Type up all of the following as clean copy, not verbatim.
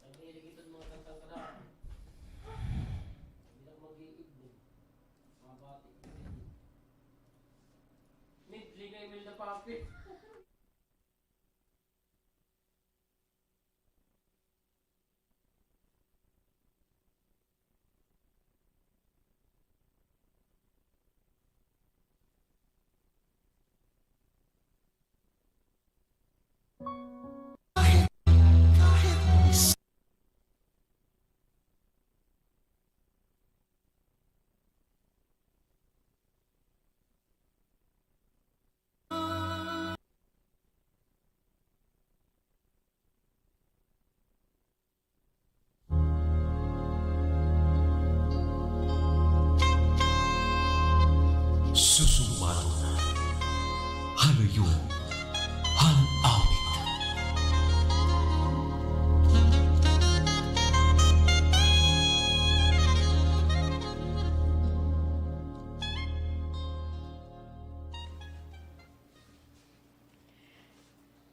Ang hilig ito ng mga kantang kadaan. Hindi lang mag-iignig. Mabati. Midli kay Milda Papi. Susumalo na. Halayon. Hanawit.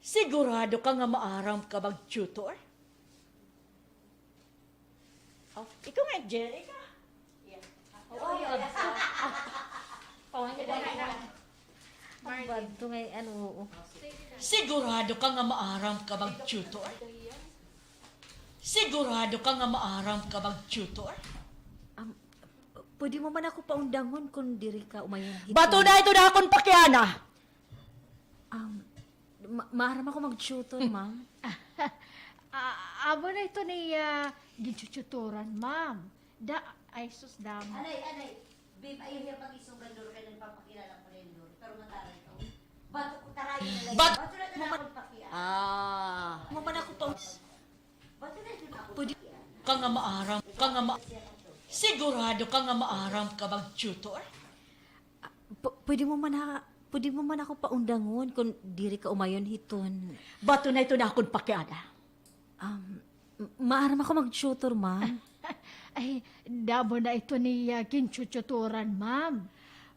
Sigurado ka nga maaram ka mag-tutor? Oh, ikaw nga, Jerica. Oo, yun. Badto ngay ano. Sigurado ka nga maaram ka mag-tutor? Sigurado ka nga maaram ka mag-tutor? Pwede mo man ako paundangon kung diri ka umayon. Bato na ito na akong pakiana! Maaram ako mag-tutor, ma'am. Amo na ito ni gichuchuturan, ma'am. Ay sus dam. Anay, babe, ayaw niya pag-isugan doon kayo ng papakilala ko rin doon. Pero mataray ko. Bato ko tarayin na lang. Bat- Bato na ito na akong pakiyan. Mo man ako pa... Bato na ito na akong Pwede pakiyan. ka nga maaram, ka nga Sigurado ka nga maaram ka mag-tutor? Pwede mo man ako paundangon kung diri ka umayon hiton. Bato na ito na akong pakiana. Maaram ako mag-tutor, ma'am. Ay, damo na ito ni ginchuchuturan, ma'am.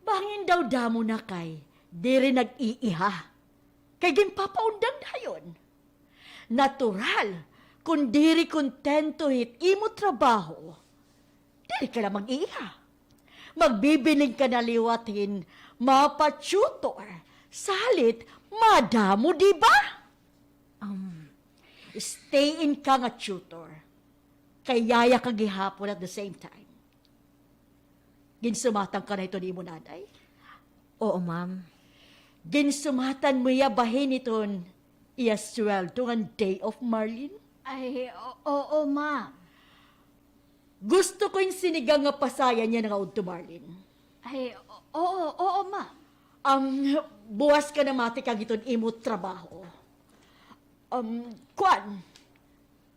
Bangin daw damo na kay, di rin nag-iiha. Kay gimpapaundang na yun. Natural, kung di rin kontento hit imo trabaho, di rin ka na mag-iiha. Magbibiling ka na liwatin, mapatutor, salit, madamo, di ba? Stay in ka nga tutor. Kay yaya ka gihapon at the same time. Ginsumatang ka na ito ni mo nanay. Oo, ma'am. Ginsumatan mo yabahin iton iya sweldo ng day of Marlin. Ay, oo, ma'am. Gusto ko yung sinigang nga pasaya niya ng Aud to Marlin. Ay, oo, ma'am. Buwas ka na mati kag iton imo trabaho. Kwan,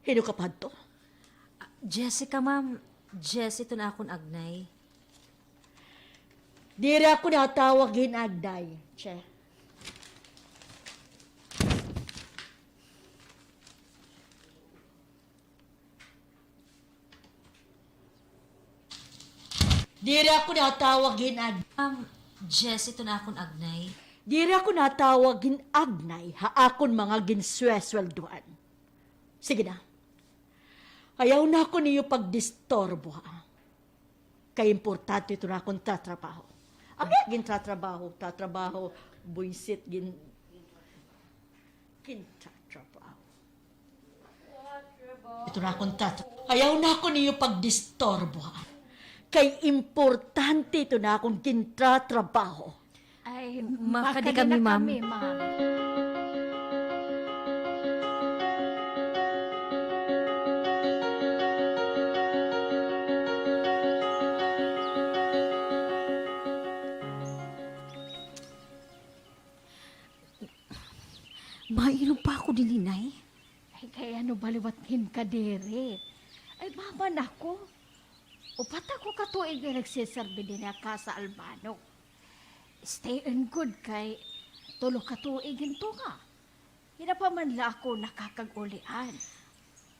hino ka pa to? Jessica, ma'am. Jess, ito na akong agnay. Diri ako natawag hinagday. Che. Diri ako natawag hinagday. Jess, ito na akong agnay. Diri ako natawag hinagnay haakon mga ginsweswelduan. Sige na. Ayaw na ako niyo pagdistorbo ha. Kaya importante ito na akong tatrabaho. Ang tatrabaho, buisit, tatrabaho. Ito na akong tatrabaho. Ayaw na ako niyo pagdistorbo ha. Kay importante ito na akong kintratrabaho. Ay, Makadi makadi kami, na ma'am. kami, ma'am. Mainom pa ako dilinay. Ay, kaya ano baliwatin ka diri? Ay, mama nako. Upat ako katuig na nagsiserbi din ka sa Albano. Stay in good kay tulo katuig ito nga. Hinapamanla ako nakakagulian.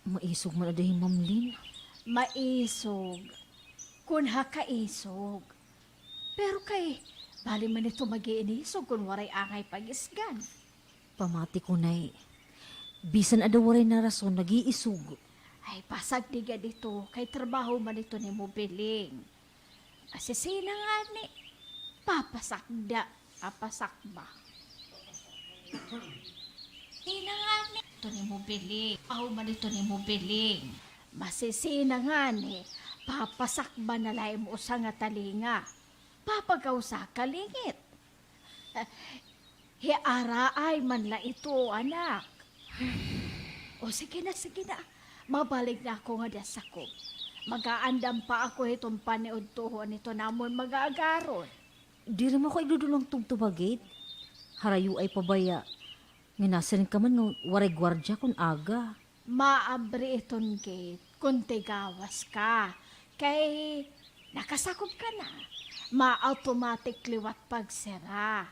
Maisog mo na dahil, Ma'am Lynn. Maisog. Kun hakaisog. Pero kay, bali man ito mag-iinisog kung waray angay pagisgan. Pamati ko, nay. Bisan adawaray na rason, nag-iisug. Ay, pasag diga dito, kay trabaho man ito ni mo biling. Kasi sina nga ni, papasakda, papasakba. Sina nga ni, ito ni mo biling. Trabaho man ito ni mo biling. Masisina nga ni, papasakba na lahi mo sa nga talinga. Papagaw sa kalingit. Hiaraay man la ito, anak. O sige na, sige na. Mabalik na ako nga dasako. Magaandam pa ako itong paniod tuhon ito namon mag-aagaron. Di rin ako igdudulong tugtubagit. Harayu ay pabaya. Nginasarin ka man ng waray gwardya kung aga. Maabri iton gate kung tigawas ka. Kay nakasakop ka na. Ma-automatic liwat pagsera.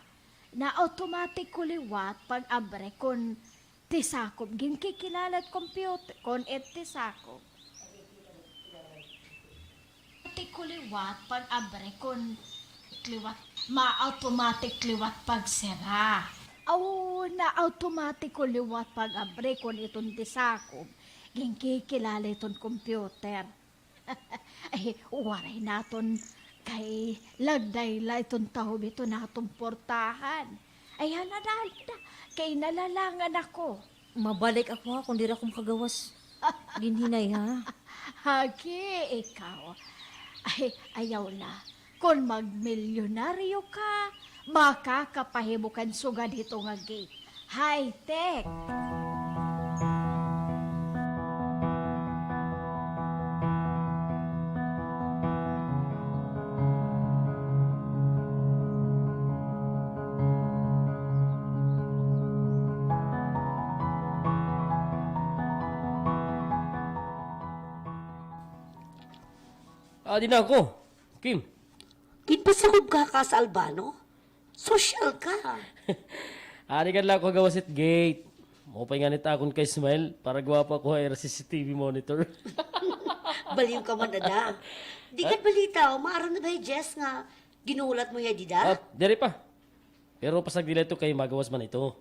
Na-automatic kuliwat pag-abre kung tisakop. Ginkikilalat computer kung tisakop. Kuliwat pag-abre kung liwat. Ma-automatic liwat pagsera. Aw, na-automatic kuliwat pag-abre kung itong tisakop. Ginkikilalat itong computer. Ay, waray naton kay lagday la itong tahob ito natong portahan. Ay, hanadali na. Kay nalalangan ako. Mabalik ako ha, kung di rin akong kagawas. Ginhinay ha. Hagi, ikaw. Ay, ayaw na. Kung magmilyonaryo ka, makakapahimukan sugad ito nga gate. High-tech. Di na ako. Kim. Ipasakog ka sa Albano? Social ka. Ari ka lang ako gawasit gate. Mupay nga nita akong kay Smile para gwapa ko ay CCTV monitor. Baliw ka man na. Di ka balita, umaram na ba yung Jess nga ginulat mo ya dida? Dere pa. Pero pasag dila ito kay magawas man ito.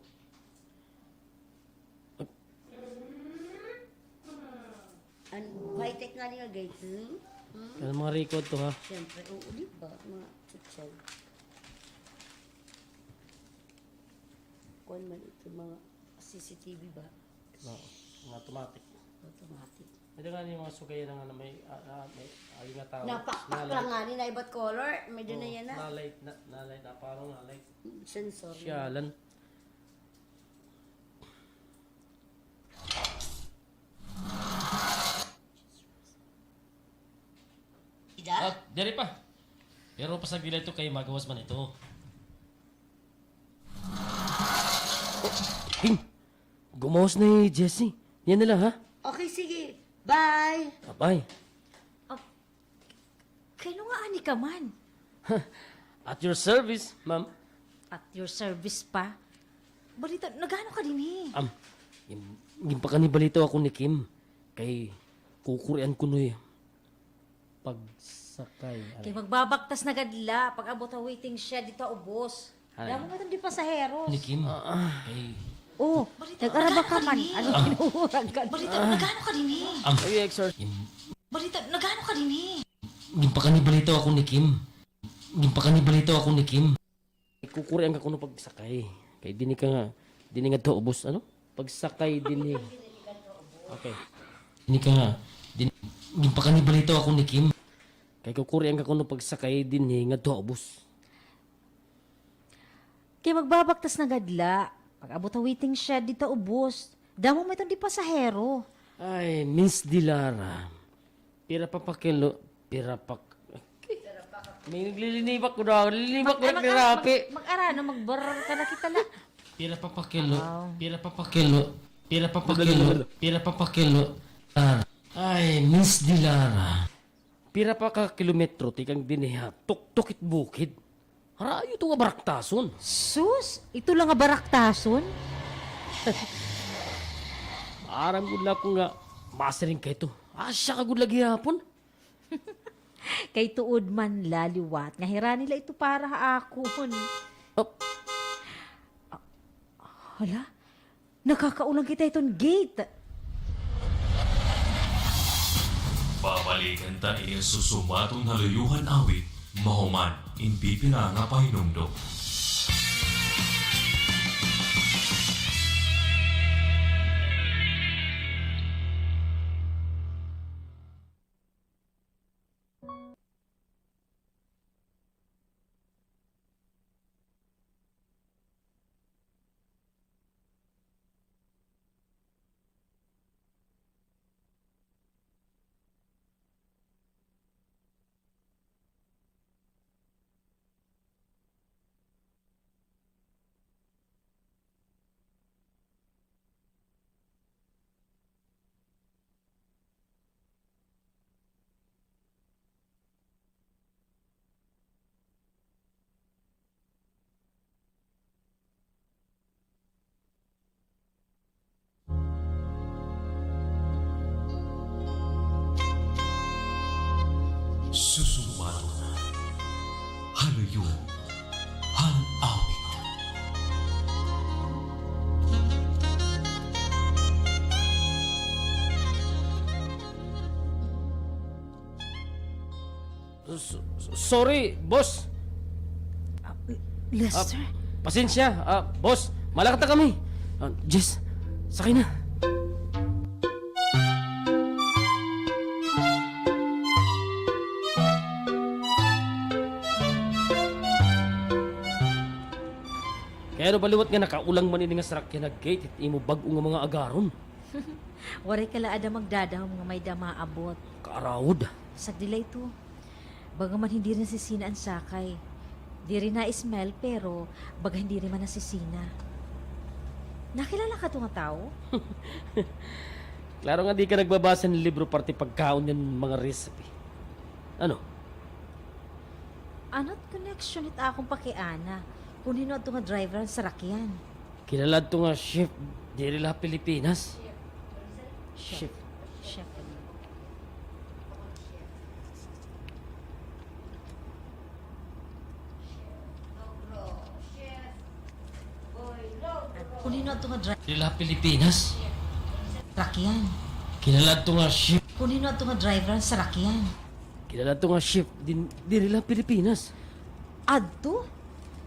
Ano, high-tech nga nga guys. Ano mga record to ha? Siyempre, oo, di ba? Mga tutsal. Kuan man ito, mga CCTV ba? No, mga automatic. Automatic. Ito nga yung mga sugay na nga na may ay nga tao. Napakpak lang nga ni na iba't color. Medyo na yan na. Nalight na parang nalight. Sensor. Siyalan. Dida? Dere pa. Pero pasag dila ito kay magawas man ito. Kim, gumawas na ni Jessie. Yan na lang ha? Okay, sige. Bye! Bye. Kano nga ani ka man? At your service, ma'am. At your service pa? Balita, nagano ka din eh. Yung pa kanibalito ako ni Kim. Kay kukurian ko no pagsakay. Kay magbabaktas na gadla, pag abot ang waiting shed dito ubos. Damo nga di pasahero. Ni Kim. Kay... Oh, nag-araba ka man. Ano kinuhurag ka? Balita, nagano ka din eh. Ay, exert. Balita, nagano ka din eh. Yung pa kanibalito ako ni Kim. Yung pa kanibalito ako ni Kim. Kukurian ka kuno pagsakay. Kay dini ka nga. Dini nga to ubos. Ano? Pagsakay dini. Okay. Dini ka nga. Yung pa kanibalito ako ni Kim. Kay kukurian ka kuno pagsakay dini nga to ubos. Kay magbabaktas na gadla, pag abot ang waiting shed dito ubos. Damo mo itong di pasahero. Ay, Miss Dilara. Pira pa pakilo. May naglilibak ko daw. Nililibak ko nagrapi. Mag-ara, magbarar ka na kita la. Pira pa pakilo. Ay, Miss Dilara. Pira pa ka kilometro tikang diniha. Tuk-tukit bukid. Harayo ito nga baraktason. Sus, ito lang nga baraktason. Aram gud lang ko nga. Masaring ka ito. Asya ka gud lagi hapon. Kay tuod man laliwat. Nga hira nila ito para ako. Oh, Hala, nakakaulang kita itong gate. Babalikan ta iyang susumatong naluyuhan awit, mahuman in pipila nga pahinumdok. Susumato na. Halayo. Halawit. Sorry, boss. Lester? Pasensya, boss. Malakad na kami. Jess, sakay na. Kaya ano baliwat nga nakaulang man ini nga sarakyan na gate, it imo bag-o nga mga agaron. Waray kala ada magdadaw nga may damaabot. Kaarawod. Sagdila ito. Bagaman hindi rin nasisina ang sakay. Di rin na-smell pero baga hindi rin man nasisina. Nakilala ka ito nga tao? Klaro nga di ka nagbabasa ng libro parte pagkaon yan mga recipe. Ano? Ano't connection it akong pakiana? Kunin ito nga driver ang sarakyan. Kilala ito nga chef diri la Pilipinas. Chef. Chef. Kunin ito nga driver Diri la Pilipinas. sarakyan. Kilala ito nga chef. Kunin ito nga driver ang sarakyan. Kilala ito nga chef diri la Pilipinas. Adto?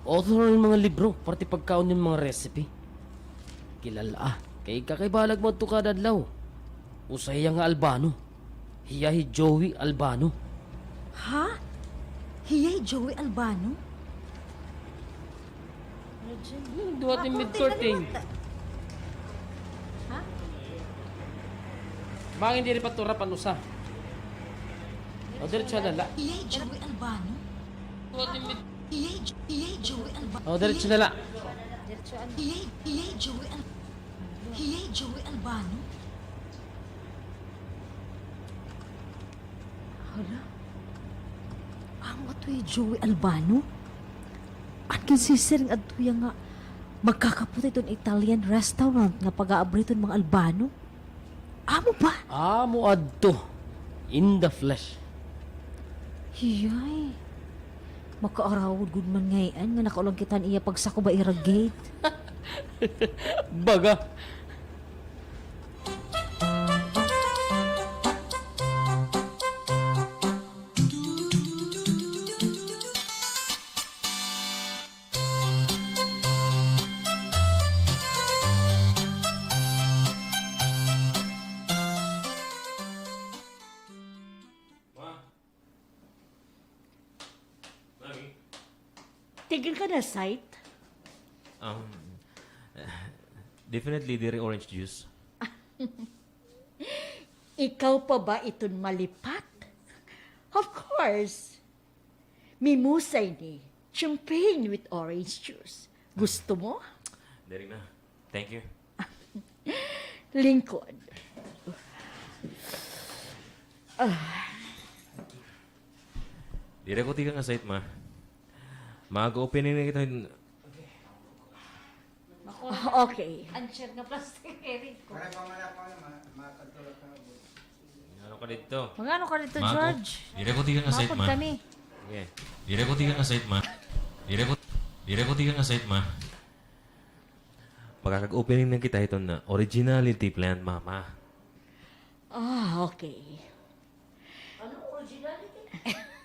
Author ng mga libro parte pagkaon ng mga recipe. Kilala kay kakaibalag mo ito kadadlaw. Usay nga Albano. Hiyahi Joey Albano. Ha? Hiyay Joey Albano? Duwat yung mid-courting. Ha? Bang hindi rin patura panusa. O diretso na la. Hiyay Joey Albano? Duwat yung mid... Hiyay Joey Albano? O diretso na la. Hiyay Joey Albano? Hiyay Joey Albano? Hala? Ang ato'y Joey Albano? Ang kinsiser nga ato'y nga magkakapot itong Italian restaurant nga pag-aabri itong mga Albano? Amo ba? Amo adto. In the flesh. Hiyay. Makaarawod gud man ngayon nga nakaulang kitan iya pagsako ba iragate. Baga. Tigil ka na, site. Definitely diri orange juice. Ikaw pa ba iton malipat? Of course. Mimusay ni champagne with orange juice. Gusto mo? Diri na. Thank you. Lingkod. Diri ko tiga nga site ma. Mag-opening na kita. Okay. Ancher nga plastic Eric ko. Ano ka dito? Magano ka dito, Mago. George? Diri ko tiga nga site Mapod ma. kami. Okay. Diri ko tiga nga site ma. Diri ko tiga nga site ma. Pagkakag-opening na kita ito na originality plant mama. Okay.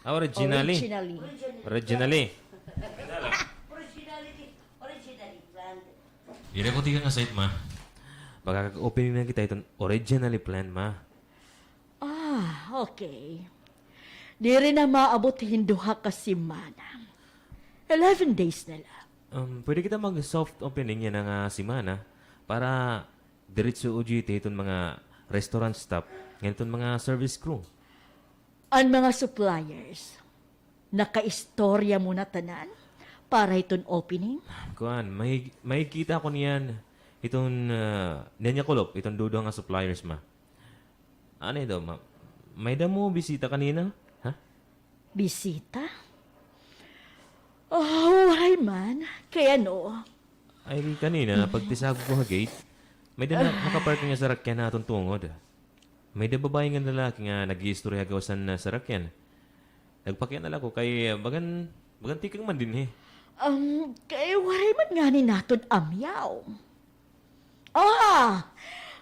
Originally. Originally. Originally planned. Dire ko tigang aside, ma. Pagkaka-opening na kita itong originally planned, ma. Ah, okay. Di rin na maabot hinduha ka simana. 11 days na lang. Pwede kita mag-soft opening yan ng simana para diretso UGT itong mga restaurant staff ngayon itong mga service crew. Ang mga suppliers, naka-istorya mo na tanan para itong opening? Kuan, may kita ko niyan itong Nenya Kulop, itong dudo nga suppliers, ma. Ano ito, ma? May damo bisita kanina? Ha? Bisita? Oh, why man? Kaya no. Ay, kanina, pagtisago ko sa gate, may da nakapark nga sa rakyan na atong tungod. May da babae nga lalaki nga nag-iistorya gawasan na sa rakyan. Nagpakyan na ko kay bagan tikang man din eh. Kaya why man nga ni naton amyaw? Ah!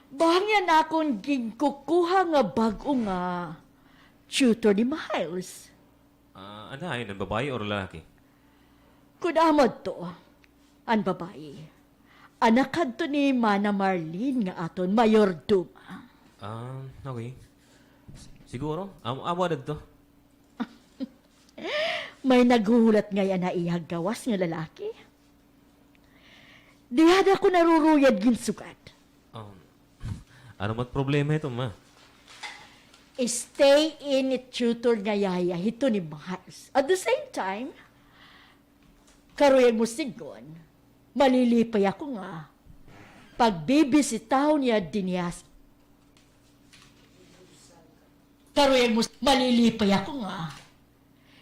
Bangyan akong gingkukuha nga bago nga tutor ni Miles. Ano ayun, ang babae o lalaki? Kudamod to, ang babae. Anak kadto ni Mana Marlene nga aton mayorduma. Okay. Siguro, awadad to. May nagulat ngayon na iyang gawas nga lalaki. Dihada ko naruruyad ginsugat. Ano mat problema ito, ma? Stay in it tutor nga yaya hito ni Miles. At the same time, karuyan mo sigon, malilipay ako nga. Pagbibisitaw niya dinias. Karuyan mo, malilipay ako nga.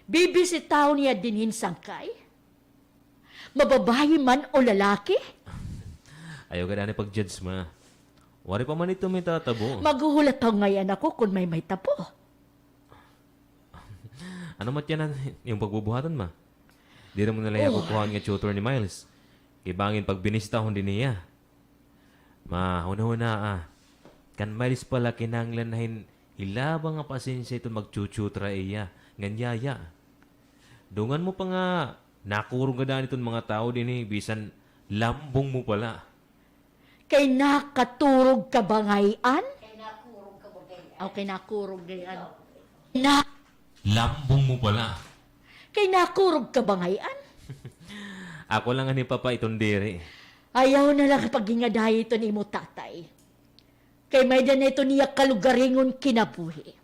Bibisitaw niya dinhin sangkay. Mababae man o lalaki, Ayaw ka na pag-judge, ma. Wari pa man ito may tatabo. maghuhulat ako ngayon ako kung may tapo. Ano mat yan yung pagbubuhatan, ma? Di na mo nalaya kukuhaan nga tutor ni Miles. Ibangin pag binisitahon din niya. Ma, huna-huna Kan Miles pala kinanglan na hilabang nga pasensya ito magchuchutra iya. Nganyaya. Dungan mo pa nga nakurong ka daan itong mga tao din eh. Bisan lambong mo pala. Kay nakaturog ka ba ngayon? Kaya nakurong ka ba kaya? Okay, nakurog ngayon. Lambong mo pala. Kay nakurog ka ba ngayon? Ako lang ani papa itong dere. Ayaw na lang kapag ingadahi ito ni mo tatay. Kay may na ito niya kalugaringon kinabuhi.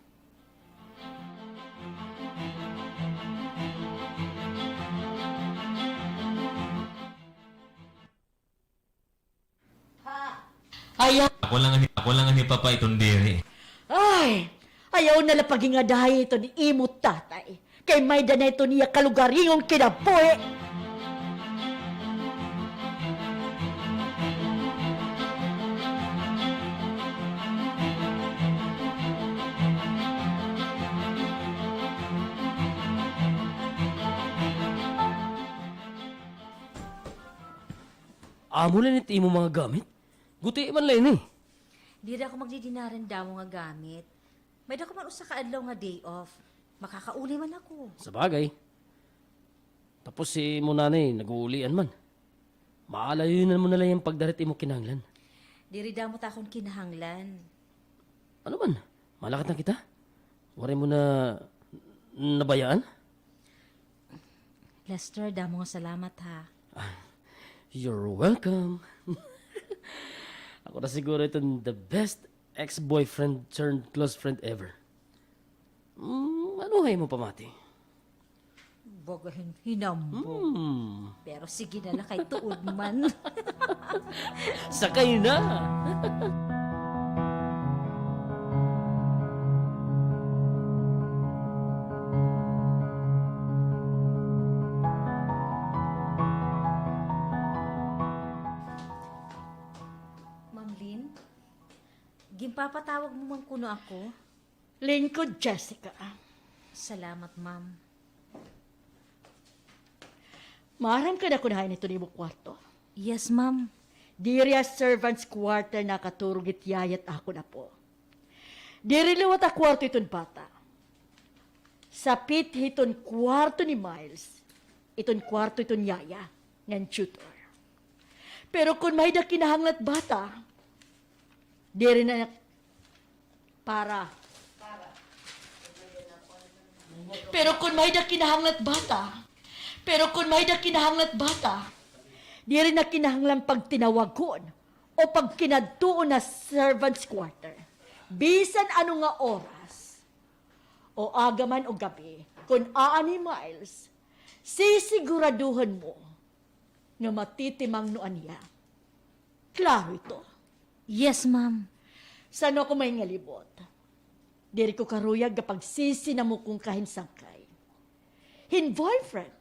Ayaw, Ako lang ani papa itong dere. ay, ayaw na lang pag ingadahi ito ni imo tatay. Kay may na ito niya kalugaringon kinabuhi. Amo lang iti mo mga gamit. Guti man lang eh. Di ra ako magdidinaran damo nga gamit. May da ko man usa ka adlaw nga day off. Makakauli man ako. Sa bagay. Tapos si mo nanay, nag-uulian man. Maalayunan mo na lang yung pagdarit mo kinanglan. Di ri damo ta akong kinahanglan. Ano man? Malakad na kita? Wari mo na nabayaan? Lester, damo nga salamat ha. You're welcome. Ako na siguro itong the best ex-boyfriend turned close friend ever. Ano mo pamati? Bagahin hinambo. Pero sige na lang kay tuod man. Sakay na! Ma'am Lynn, gimpapatawag mo man kuno ako. Lingkod Jessica. Salamat, ma'am. Maram ka na kunahin ito ni mo kwarto. Yes, ma'am. Diri servants quarter na katurugit yayat ako na po. Diri liwat a kwarto itong bata. Sapit hiton kwarto ni Miles. Iton kwarto iton yaya, ngan tutor. Pero kung may da kinahanglat bata, di rin na para. Pero kung may da kinahanglat bata, di rin na kinahanglan pag tinawagon o pag kinadtuon na servant's quarter. Bisan ano nga oras, o agaman o gabi, kung aani Miles, sisiguraduhan mo nga matitimang noan niya. Klaro ito. Yes, ma'am. Sano ko may ngalibot? Diri ko karuyag kapag sisi na mo kung kahinsangkay. Hin boyfriend,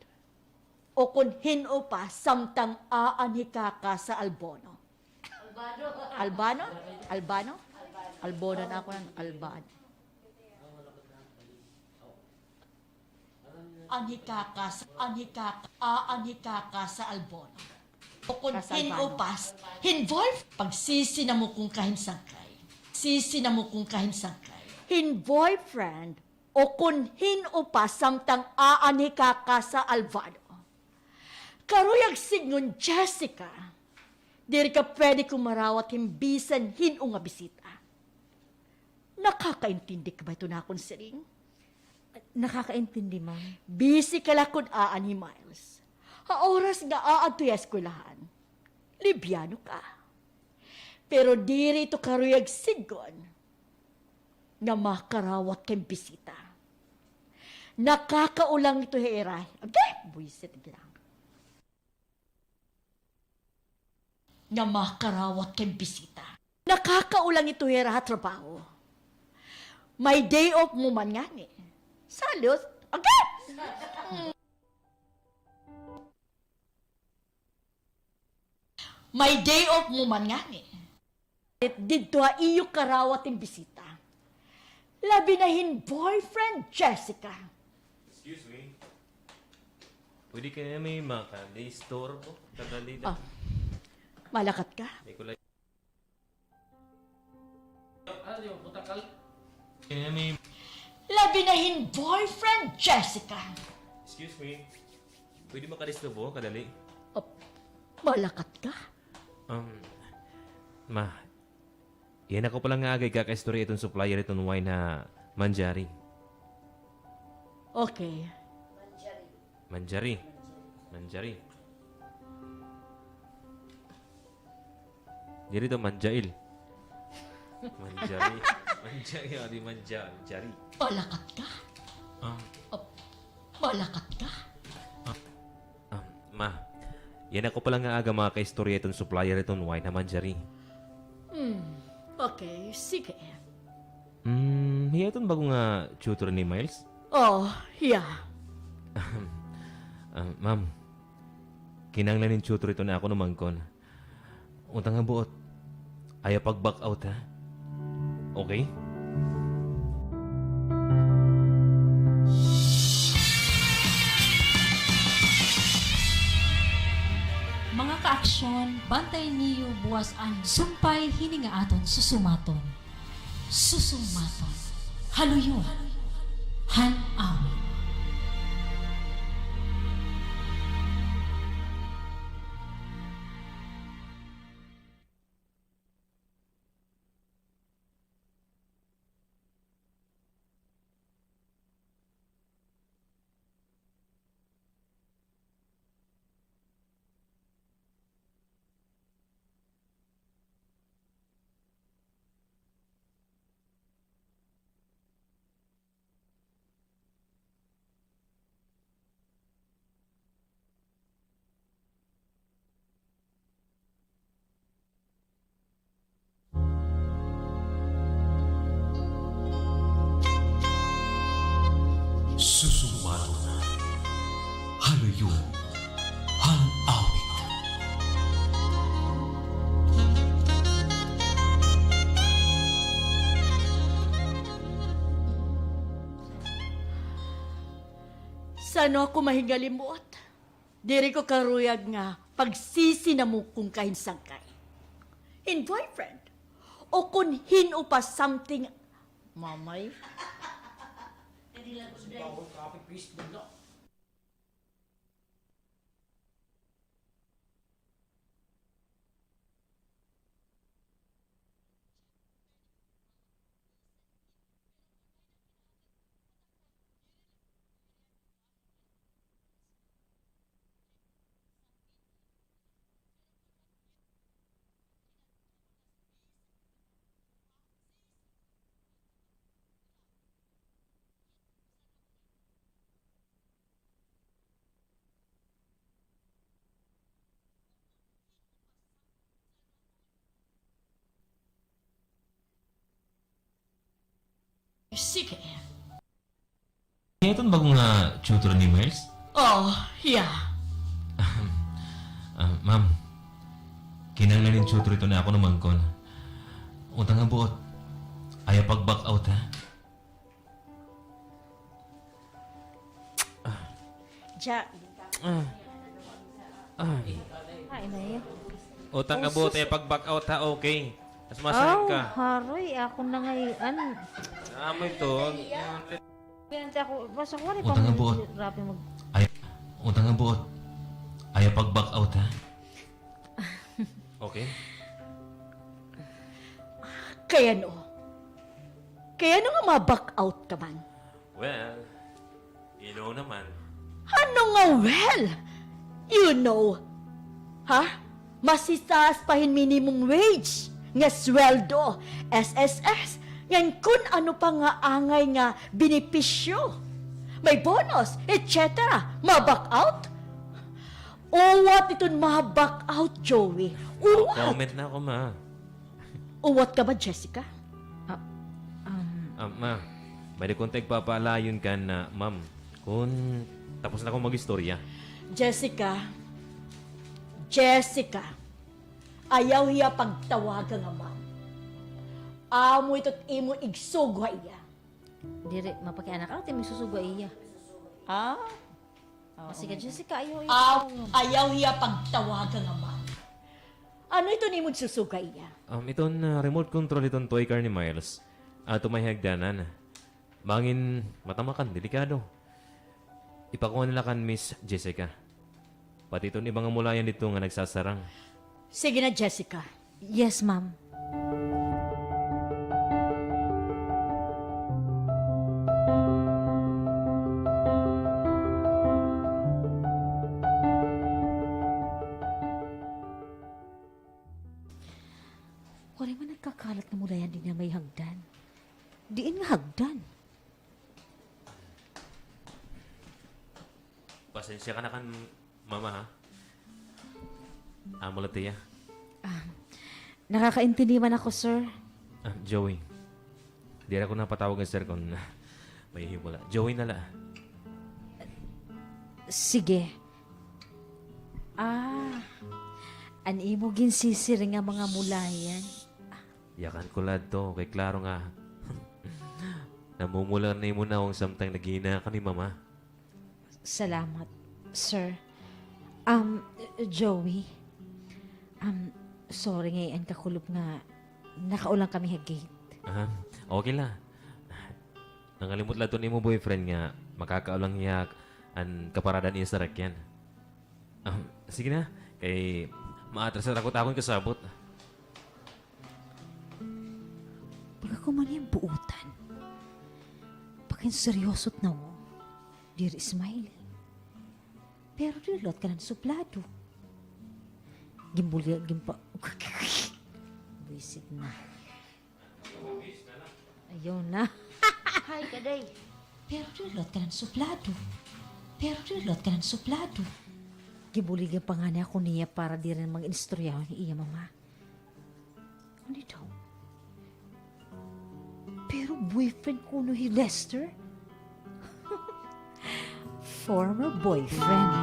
o kung hino pa samtang aani ka sa Albono. Albano? Albono na ako ng Albano. Aani ka sa Albono. O kung hino pa, pagsisi na mo kung kahinsangkay. Hin boyfriend, o kung hino pa samtang aani ka sa Albano. Karuyag signon Jessica, diri ka pwede kumarawat himbisan hino nga bisita. Nakakaintindi ka ba ito na akong siring? Nakakaintindi, ma'am. Busy ka lakod aani Miles. Ha oras nga aad to eskwelahan. Libyano ka. Pero diri ito karuyag sigon nga makarawat kang bisita. Nakakaulang ito heeray. Okay, buisit lang. Nga makarawat kang bisita. Nakakaulang ito heera trabaho. May day off mo man nga ni. Salut. Okay. May day off mo man nga ni. Dito iyo karawat yung bisita. Labi na hin boyfriend Jessica. Excuse me. Pwede kaya may maka-store po? Kadali na. Malakat ka? May kulay. Kaya may... Labi na hin boyfriend Jessica. Excuse me. Pwede maka-store po? Kadali. Oh, malakat ka? Yan ako palang nga agay kaka-story itong supplier itong wine na Manjari. Okay. Manjari. Jadi itu Manjail. Manjari. Di Manjari. Malakat ka? Oh, malakat ka? Yan ako palang nga aga mga ka-istorya itong supplier itong wine na Manjari. Okay, sige. Hiya itong bago nga tutor ni Miles? Oh, yeah. Ma'am, kinanglanin tutor ito na ako naman kon. Untang nga buot, ayaw pag-back out ha? Okay? Mga kaaksyon, bantay niyo buwas an sumpay hininga aton susumaton. Susumaton. Haluyon. Han-awit. Susumaton. Haluyon. Han-awit. Sano ako mahingalimot? Diri ko karuyag nga pagsisi na mo kung kahinsangkay. In boyfriend. O kung hino pa something, mamay. nagdilag usday. Copy paste na lang. Sige. Itong bagong tutor ni Miles? Oh, yeah. Ma'am, kinanglan yung tutor ito na ako naman kon. Utang nga buot. Ayaw pag-back out, ha? Ja. Ay, na yun. Utang nga buot, ayaw pag-back out, ha? Okay. Mas masayang ka. haroy. Ako na ngayon. Amoy to. Pinanti ako. Basta ko rin Utang nga buot. Rapi mag... Utang nga buot. Ayaw pag-back out, ha? Okay? Kaya no. Kaya no nga ma-back out ka man. Well, you know naman. Ano nga well? You know. Ha? Masitaas pahin minimum wage. Nga sweldo. SSS. Yan kun ano pa nga angay nga benepisyo. May bonus, etc. Ma-back out? Uwat iton ma-back out, Joey. Uwat. Comment na ako, ma. Uwat ka ba, Jessica? Ma, may kontag papalayon ka na, ma'am. Kung tapos na akong mag-istorya. Jessica, ayaw hiya pagtawagan nga ma'am. Amo ito't imo igsugwa iya. Dire, mapakianak ako. Timi susugwa iya. Ah? Sige, Jessica, ayaw iya. Ayaw hiya pagtawagan nga ma'am. Ano ito ni mo susuga iya? Itong remote control itong toy car ni Miles. Ito may hagdanan. Bangin matamakan, delikado. Ipakuha nila kan Miss Jessica. Pati itong ibang amulayan dito nga nagsasarang. Sige na, Jessica. Yes, ma'am. Wala man nagkakalat na mula yan din na may hagdan. Diin nga hagdan. Pasensya ka na kan, mama, ha? Amulatiya. Nakakaintindi man ako, sir. Joey. Di ako napatawag ng sir kung may himula. Joey na la. Sige. An imo ginsisir nga mga mulayan. Yakan ko lad to. Kay klaro nga. Namumula na mo na kung samtang naghihina ka ni mama. Salamat, sir. Joey. Sorry ngayon kakulop nga nakaulang kami ha gate. Okay la. Nangalimot lang to ni mo boyfriend nga makakaulang yak an kaparadan niya sa rakyan. Sige na. Kay maatras na takot kasabot. Pag ako man yung buutan, pakin seryoso't na mo, dear Smiley. Pero dilot ka ng suplado. Gimbulya, Wisit na. Ayaw na. Hi, kaday. Pero dilot ka ng suplado. Gibuligan pa nga niya ako niya para di rin mag-instoryahan ni iya mama. Ano daw? Pero boyfriend ko no si Lester? Former boyfriend.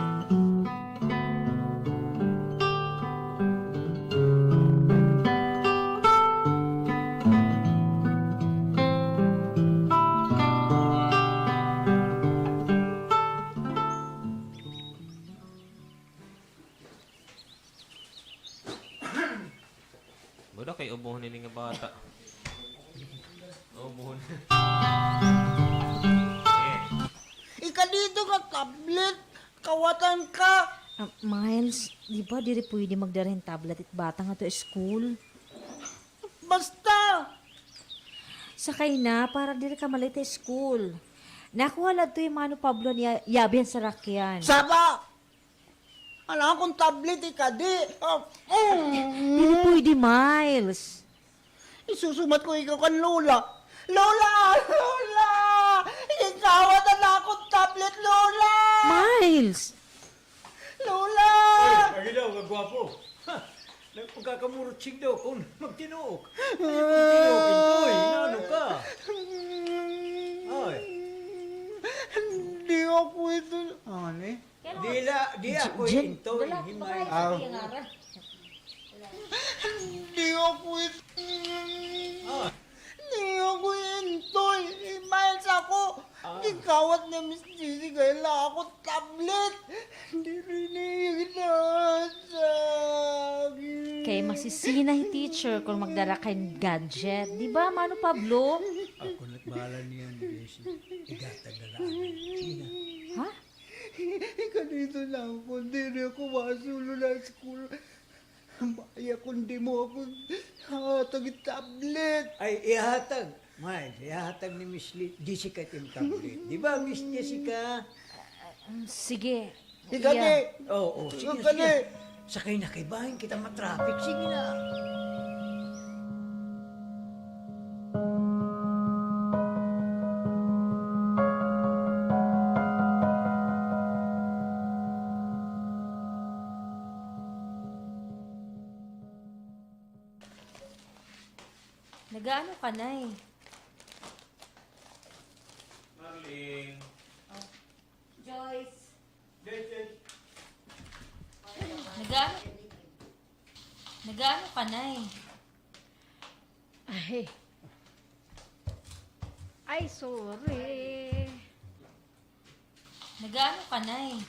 Bada kay ubuhon ni nga bata. Ubuhon. ka dito nga tablet. Kawatan ka. Miles, di ba diri pwede magdarahin tablet at bata nga to school? Basta. Sakay na para diri ka malita school. Nakuha lang to yung Mano Pablo niya yabihan sa rakyan. Saba. Alam akong tablet ikadi. Dili pwede, Miles. Isusumat ko ikaw kan Lola. Lola! Lola! Ikawatan na akong tablet, Lola! Miles! Lola! Ay, daw, kagwapo. Nagpagkakamurot daw kung magtinuok. Ano ka? Ay. Hindi ako ito. Ano eh? Di ako intoy. Himay. Hindi ako ito. Hindi ako intoy. Miles ako. Gikawat na Miss Gigi kaya ako tablet. Hindi rin nasasagi. Kay masisina yung teacher kung magdala kayong gadget. Di ba, Mano Pablo? Ako nagbahala niyan, Bessie. Igatag na lang. Sige. Ha? Ganito lang ako. Hindi rin ako masulo ng school. Maya kung di mo ako hatag tablet. Ay, ihatag. Miles, ihatag ni Miss Jessica yung tablet. Di ba, Miss Jessica? Sige. Ikani. Oo, sige, Ikani. sige. Sakay na kay bahin kita matraffic. Sige na. Nagaano ka na eh. Marling. Joyce. Nagaano ka na eh. Ay, sorry. Nagaano ka na eh.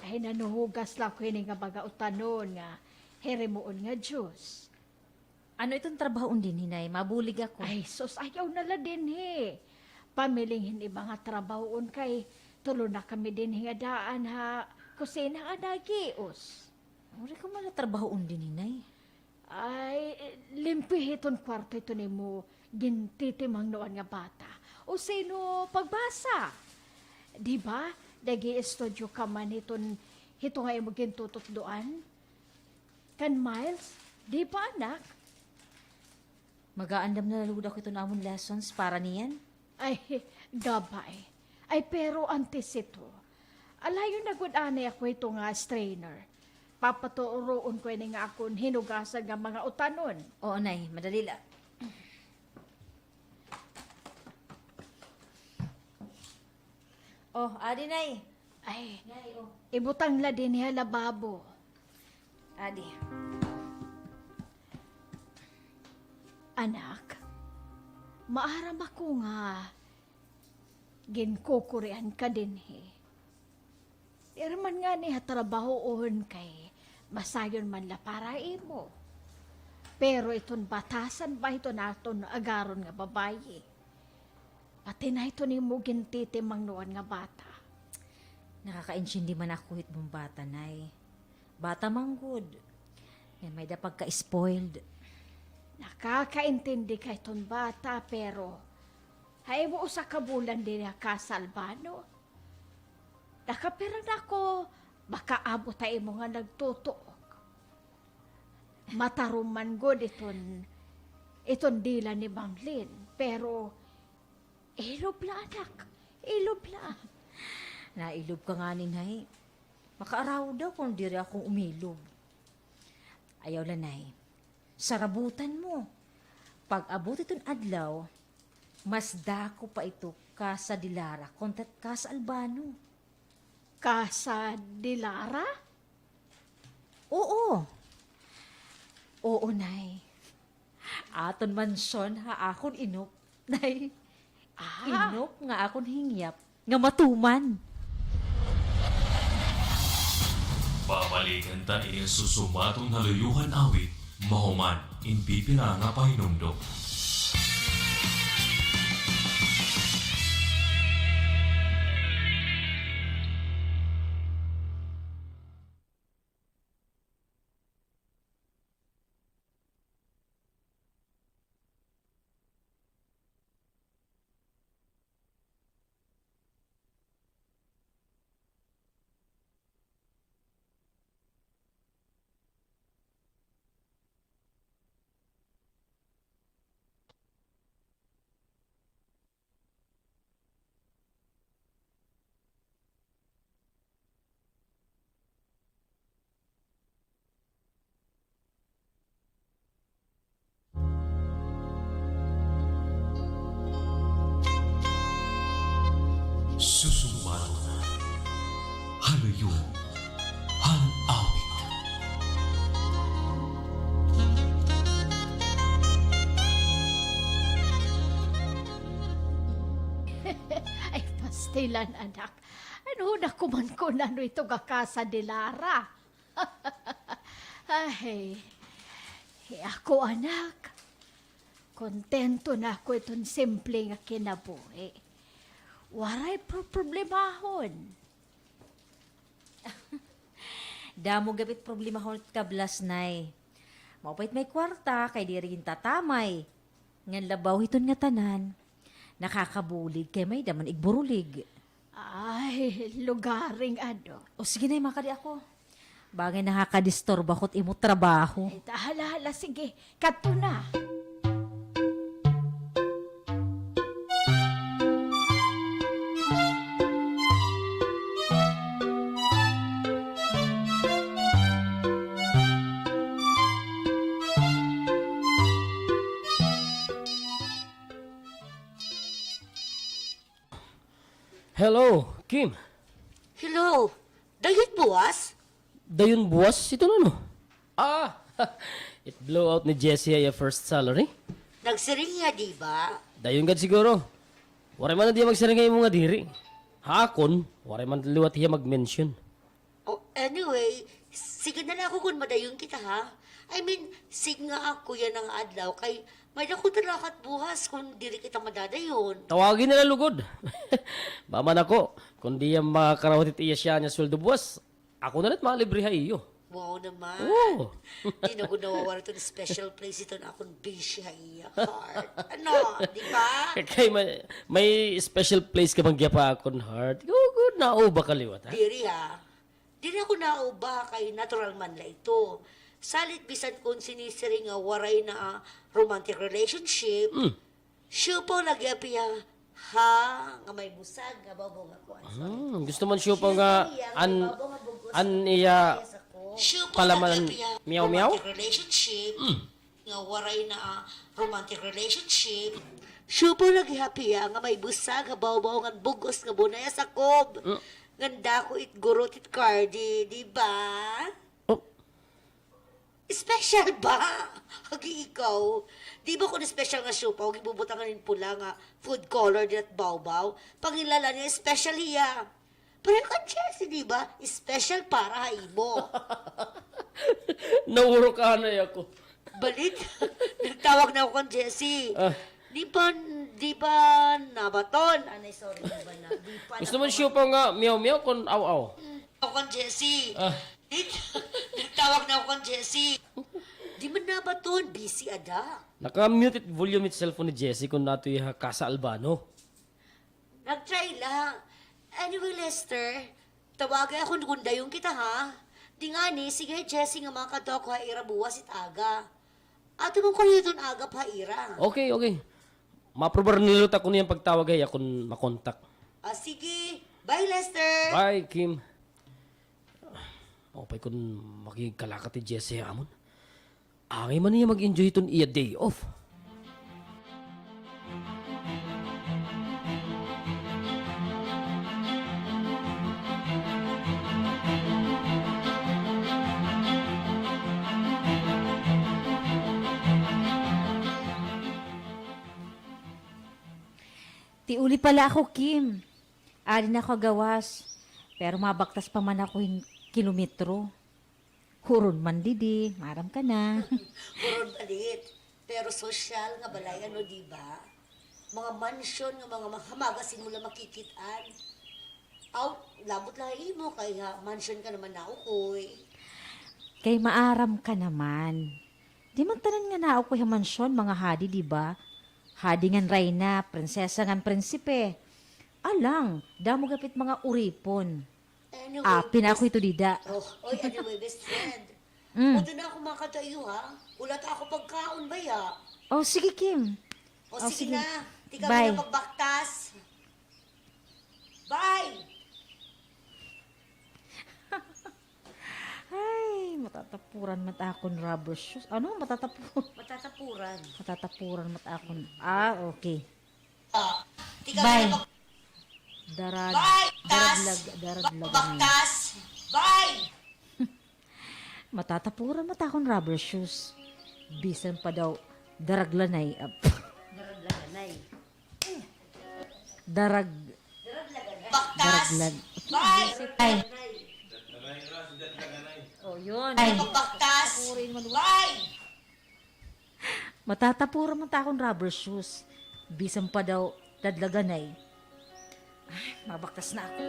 Ay, nanuhugas lang ko yun nga baga utanon nga. Herimuon nga Diyos. Ano itong trabaho din, hinay? Mabulig ako. Ay, sus, ayaw nala din he. Pamilinghin iba nga trabahoon kay tulo na kami din nga daan ha. Kusina nga nagios. Uri ko man trabaho din, hinay. Ay, limpihiton kwarto ito ni mo gintitimang noon nga bata. O sino pagbasa? Di ba? Nag-i-studio ka man hito nga mo gintutot doan? Kan Miles? Di ba anak? Mag-aandam na naluda ko ito na amon lessons para niyan. Ay, gabay. Ay, pero antes ito. Alayo na gud anay ako ito nga strainer. Papaturoon ko ini nga akon hinugasan nga mga utanon. Oo, nay. Madali lang. Oh, adi, nay. Ay, ibutang la din niya lababo. Adi. Anak, maaram ako nga ginkukurian ka din he. Irman nga ni trabahoon kay masayon man la para imo. Pero iton batasan ba ito naton agaron nga babayi? Pati na ito ni mo gintitimang noon nga bata. Nakaka-intindi man ako hit mong bata, nay. Bata man good. Yan may dapag ka-spoiled. Nakakaintindi ka iton bata pero hay mo usa ka bulan din ka sa Albano. Nakaperang ako, baka abot tayo mo nga nagtutuok. Mataruman good iton dila ni Banglin. Pero, ilob la anak, ilob la. Nailob ka nga ni nay. Makaaraw daw kung diri akong umilob. Ayaw la, nay. Sarabutan mo. Pag abot iton adlaw, mas dako pa ito ka sa Dilara kontat ka sa Albano. Kasa Dilara? Oo. Oo, nay. Aton mansyon ha akon inop. Nay, inop nga akon hingyap nga matuman. Babalikan ta ining susumatong naluyuhan awit, mahuman, in pipila nga pahinumdok. Susumaton. Haluyon. Han-awit. Ay, pastilan, anak. Ano na kuman ko na no ito kakasa de Lara. Ay, ako anak. Kontento na ako itong simple nga kinabuhi. Waray problemahon. Damo gabit problema hon kablas nay. Maupait may kwarta kay di rin tatamay. Ngan labaw hiton nga tanan. Nakakabulig kay may daman igburulig. Ay, lugaring ano. O sige na, makadi ako. Bagay nakakadistorba ko't imo trabaho. Ay, tahala, sige. Kato na. Hello, Kim. Hello, dahil buwas? Dayon buwas, ito na no? Ah, it blew out ni Jessie ay first salary. Nagsiring nga, di ba? Dayon gad siguro. Waray man na di magsaringay mo nga diri. Hakon, waray man liwat hiya mag-mention. Oh, anyway, sige na lang ako kung madayon kita, ha? I mean, sige nga ako yan ang adlaw, kay may dako talakat buhas kung diri kita madadayon. Tawagin na lang lugod. Baman ako, kung di yan makakarawat iya siya niya sweldo buwas, ako na rin malibre ha iyo. Wow naman. Oo. Di na ko nawawala ito special place ito na akong busy ha iya, heart. Ano, di ba? Kay may special place ka bang pa akong heart. Good na o ba kaliwat ha? Diri ha. Diri ako nauba kay natural man la ito. Salit bisan kung sinisiring nga waray na romantic relationship. Siya po nagyapiya ha nga may busag nga babaw nga kuwan. Gusto man siya pa nga an iya Siya po palaman nagyapiya meow-meow? romantic relationship. Nga waray na romantic relationship. Siya po nagyapiya nga may busag nga babaw nga bugos nga bunaya sa kob. Ganda ko it gurot it cardi, di ba? Special ba? Hagi ikaw. Di ba kung special nga siupaw, gibubutan ka rin pula nga food color din at bawbaw, pangilala niya, special hiya. Pero ka, Jessie, di ba? Special para haimo. Nauro ka na ako. Balik. Nagtawag na ako kang Jessie. Di ba nabaton? Anay, sorry, di ba na? Di pa Gusto man siya pa nga meow-meow kung aw-aw. ako kang Jessie. Nagtawag na ako kang Jessie. Di man nabaton, busy ada. Naka-muted volume it cellphone ni Jessie kung nato yung Casa Albano. Nag-try lang. Anyway, Lester, tawagay ako kung dayon kita, ha? Di nga ni, sige, Jessie nga mga kadoko ha ira buwas it aga. Ato mong kuliton aga pa ira. Okay. Maprobar nilot ako niyang pagtawag ay akong makontak. Sige. Bye, Lester. Bye, Kim. Okay kung makikalakat ni Jessie amon. Angay man niya mag-enjoy itong iya day off. Ti uli pala ako, Kim. Ari na ako gawas. Pero mabaktas pa man ako yung kilometro. Huron man didi, maram ka na. Puron balit. Pero social nga balay, ano, di ba? Mga mansyon nga mga hamagasin mo lang makikitaan. Aw, labot lahi mo, kaya mansyon ka naman na ukoy. Kay maaram ka naman. Di man tanan nga nao ko yung mansyon, mga hadi, di ba? Hadi ngan reyna, prinsesa ngan prinsipe. Alang, damo gapit mga uripon. Anyway, Pina ako ito dida. Oy, anyway, best friend. Punta na ako makatayo, ha? Wala ta ako pagkaon ba, ya? Oh, sige, Kim. O, Oh, sige sige. na. Tika Bye. mo na pagbaktas. Bye! Ay, matatapuran matakon rubber shoes. Ano? Matatapuran. Matatapuran matakon. Okay. Tika Bye. mo na Daraglag. Baktas! Bye! Matatapuran mata akong rubber shoes. Bisan pa daw daraglanay. Darag. Baktas! Daraglan. Bye! Ay. Oh, yun. Ay. Baktas! Bye! Matatapuran mata akong rubber shoes. Bisan pa daw dadlaganay. Ay, mabaktas na ako.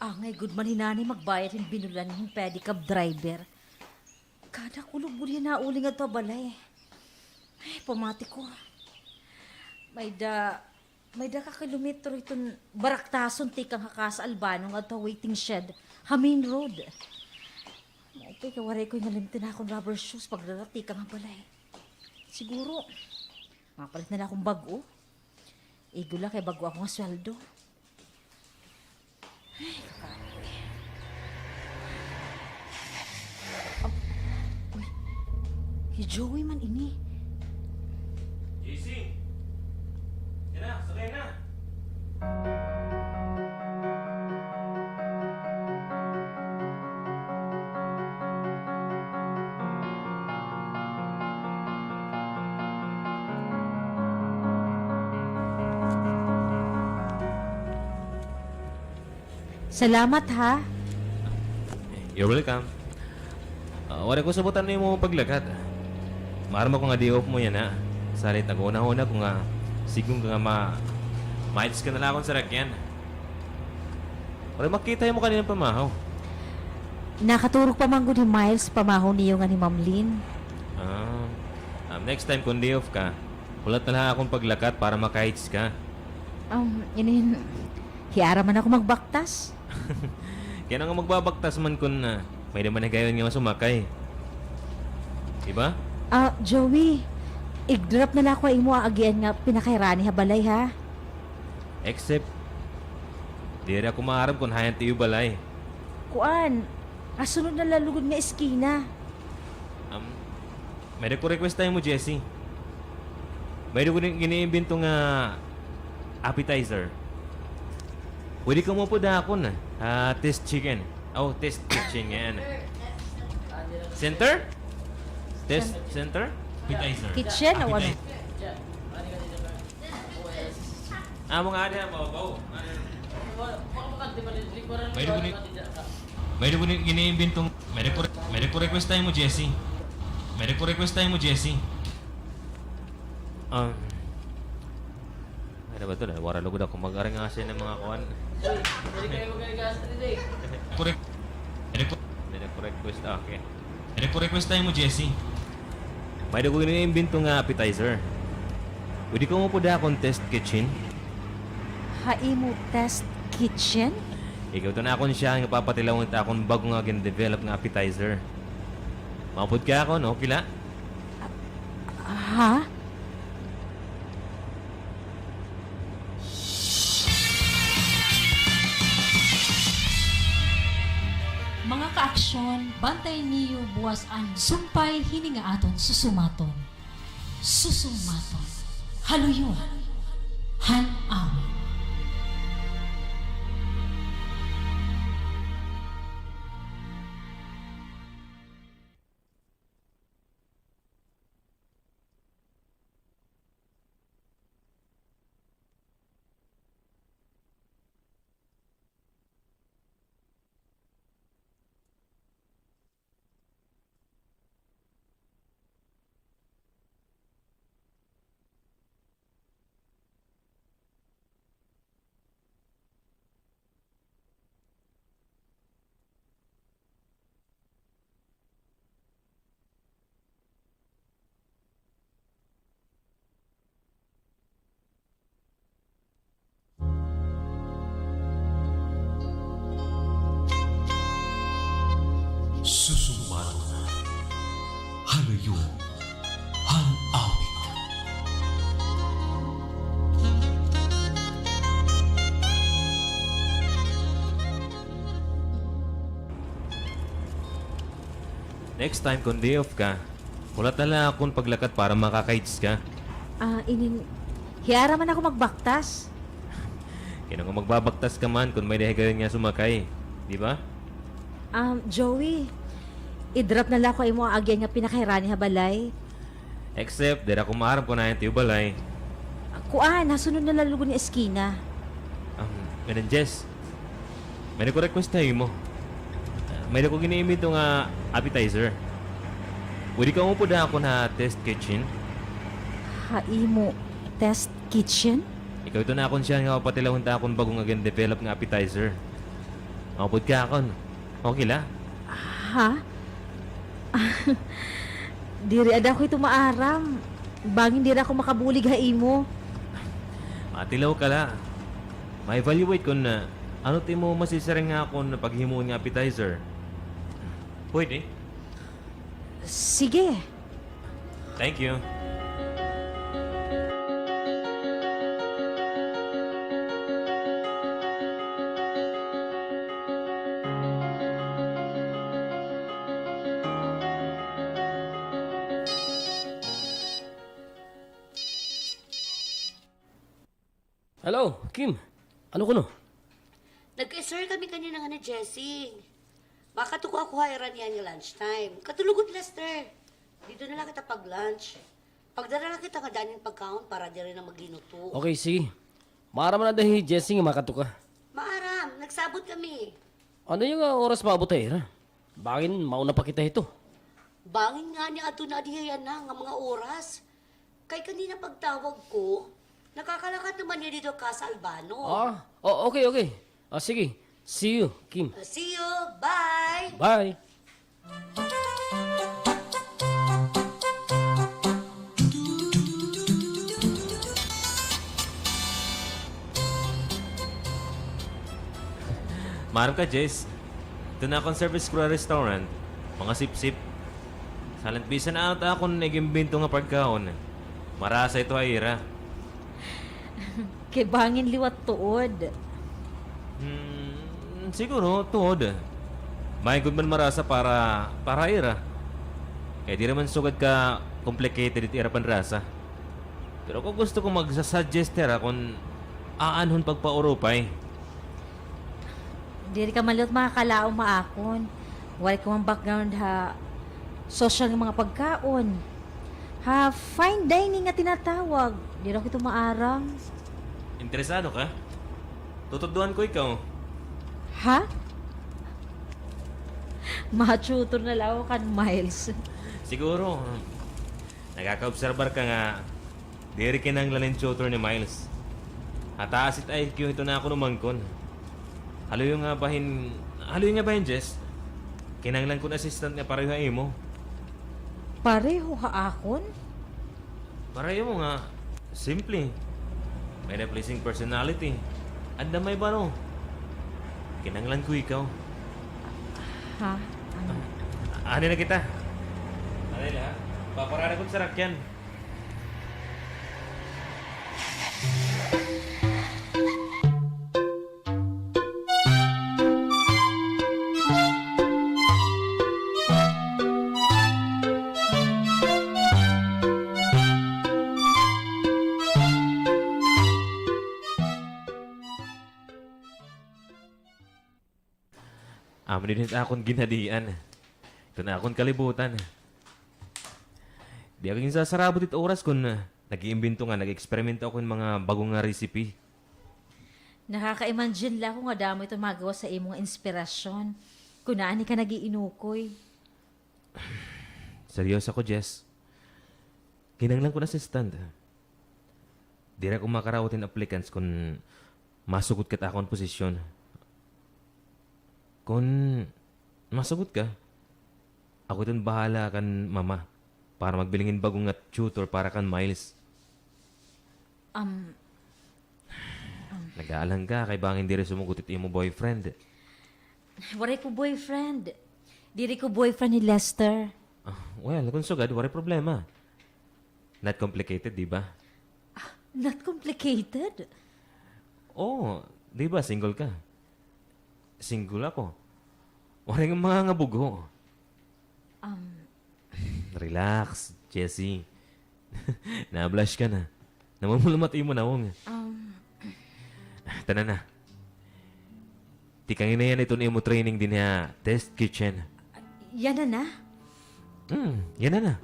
Angay, good man hinani magbayad yung binulan yung pedicab driver. Kada kulog buli na uling at balay. Ay, pamati ko. May da ka kilometro itong baraktason tikang hakas Albanong at waiting shed, Hamin Road. Ay, kawaray ko yung nalimtin akong rubber shoes pagdarati kang balay. Siguro, mapalit na akong bago. Igula kay bago ako nga sweldo. Si Joey man ini. JC! Yan na, sakay na! Salamat ha. You're welcome. Wala ko sabutan na yung mga paglagat. Marama ko nga di off mo yan ha. Salit nag-una-una ko nga sigong ka nga ma-hits ka na lang akong sarakyan. Wala makita yung mo kanina pamahaw. Nakaturok pa man gud ni Miles pamahaw niyo nga ni Ma'am Lynn. Next time kung day off ka, ulat na lang akong paglakat para maka-hits ka. Hiara man ako magbaktas. Kaya na nga magbabaktas man kung may naman na gayon nga masumakay. Diba? Joey, i-drop na lang ako imo agian nga pinakairani ha balay ha. Except, di rin ako maharap kung hayan tiyo balay. Kuan, asunod na lalugod nga eskina. May request tayo mo, Jessie. May giniimbento nga appetizer. Pwede ka mo po dakon test chicken. Test kitchen nga yan. Center? Test center? Appetizer. Kitchen o ano? Mga ada, mababaw. May giniimbentong may request tayo mo, Jessie. May request tayo mo, Jessie. Ano ba ito? Wara lugod ako mag-aring asin ng mga kuwan. Request. Okay. Request tayo mo, Jessie. May dago giniimbento nga appetizer. Pwede ko mo po da test kitchen. Haimo test kitchen? Ikaw to na akong siya nga papatilaw ng akong bago nga gin-develop nga appetizer. Mapod ka ako, no? Kila? Ha? Mga kaaksyon, bantay niyo buwas ang sumpay hininga aton susumaton. Susumaton. Haluyong. Han-awit. Susumato na. Halayuan ang awit. Next time, kung day off ka, ulat na lang akong paglakad para makakaits ka. Hiyara man ako magbaktas. Kaya nga magbabaktas ka man kung may dahigayon nga sumakay. Di ba? Joey, i-drop na lang ko imo ang agyan nga pinakairani ha balay. Except, dira ko maaram ko na yung tiyo balay. Kuan, nasunod na lalugo ni Eskina. Ganun, Jess. May ko request tayo mo. May ko giniimit nga appetizer. Pwede ka umupo na ako na test kitchen. Imo test kitchen? Ikaw ito na akong siya nga patilahon ta akong bagong again develop nga appetizer. Makapod ka akon. Okay la? Ha? Diri ada ko ito maaram. Bangin diri ako makabulig ha imo. Matilaw ka la. Ma-evaluate ko na ano ti mo masisarang nga ako na paghimuon nga appetizer. Pwede. Sige. Thank you. Hello, Kim. Ano ko no? Nag-sir kami kanina nga ni Jessie. Baka tuko ako hayran yan yung lunchtime. Katulugod, Lester. Dito na lang kita pag-lunch. Pagdara lang kita nga danin pagkaon para di rin na magluto. Okay, sige. Maara man na dahil Jessing makato ka. Maaram, nagsabot kami. Ano yung oras maabot tayo? Bangin, mauna pa kita ito. Bangin nga niya ato na dihayan na nga mga oras. Kay kanina pagtawag ko, nakakalakad naman niya dito ka sa Albano. Okay, okay. Sige. See you, Kim. See you. Bye. Bye. Maram ka, Jess. Ito na akong service crew restaurant. Mga sip-sip. Salant bisa na ata akong nagimbinto nga pagkaon. Marasa ito ayira. Kay bangin liwat tuod. Siguro, tuod. May good man marasa para ayira. Kaya di naman sugad ka complicated iti irapan rasa. Pero kung gusto kong magsasuggest kung aanhon pagpaurupay. Diri ka malot makakalaong maakon. Wala ko ang background ha social ng mga pagkaon. Ha fine dining nga tinatawag. Di rin ko ito maarang. Interesado ka? Tutuduan ko ikaw. Ha? Matutor na lang ako kan Miles. Siguro, nakaka-obserbar ka nga, diri kinanglan tutor ni Miles. Ataas it IQ ito na ako numangkon. Halo yung nga bahin, Jess. Kinanglan ko na assistant nga pareho mo. Pareho ha akon? Pareho mo nga, simple. May pleasing personality. At damay ba no? Kinanglan ko ikaw. Ha? Ano na kita? Ano na? Paparada ko sa rakyan. Amo din akong ginadian. Ito na akong kalibutan. Di ako sasarabot it oras kung nag-iimbento nga, nag-eksperimento ako ng mga bagong nga recipe. Nakaka-imagine lang ako nga damo ito magawa sa imong inspirasyon. Kung naani ka nagiinukoy. Seryoso ako, Jess. Kinanglan ko na sa stand. Di rin ako makarawatin applicants kung masugot ka akong posisyon. Kung masugot ka, ako itong bahala kan mama para magbilingin bagong at tutor para kan Miles. Nag-aalang ka kay bangin di rin sumugot iti mo boyfriend. Waray ko boyfriend. Diri ko boyfriend ni Lester. Well, kung sugad, wala problema. Not complicated, di ba? Not complicated. Oo, di ba, single ka? Single ako. Wala nga mga ngabugo. Relax, Jessie. Na-blush ka na. Namumulamatay mo na ako nga. Tanan na. Tikangin na yan ito na mo training din niya. Test kitchen. Yan na na. Yan na.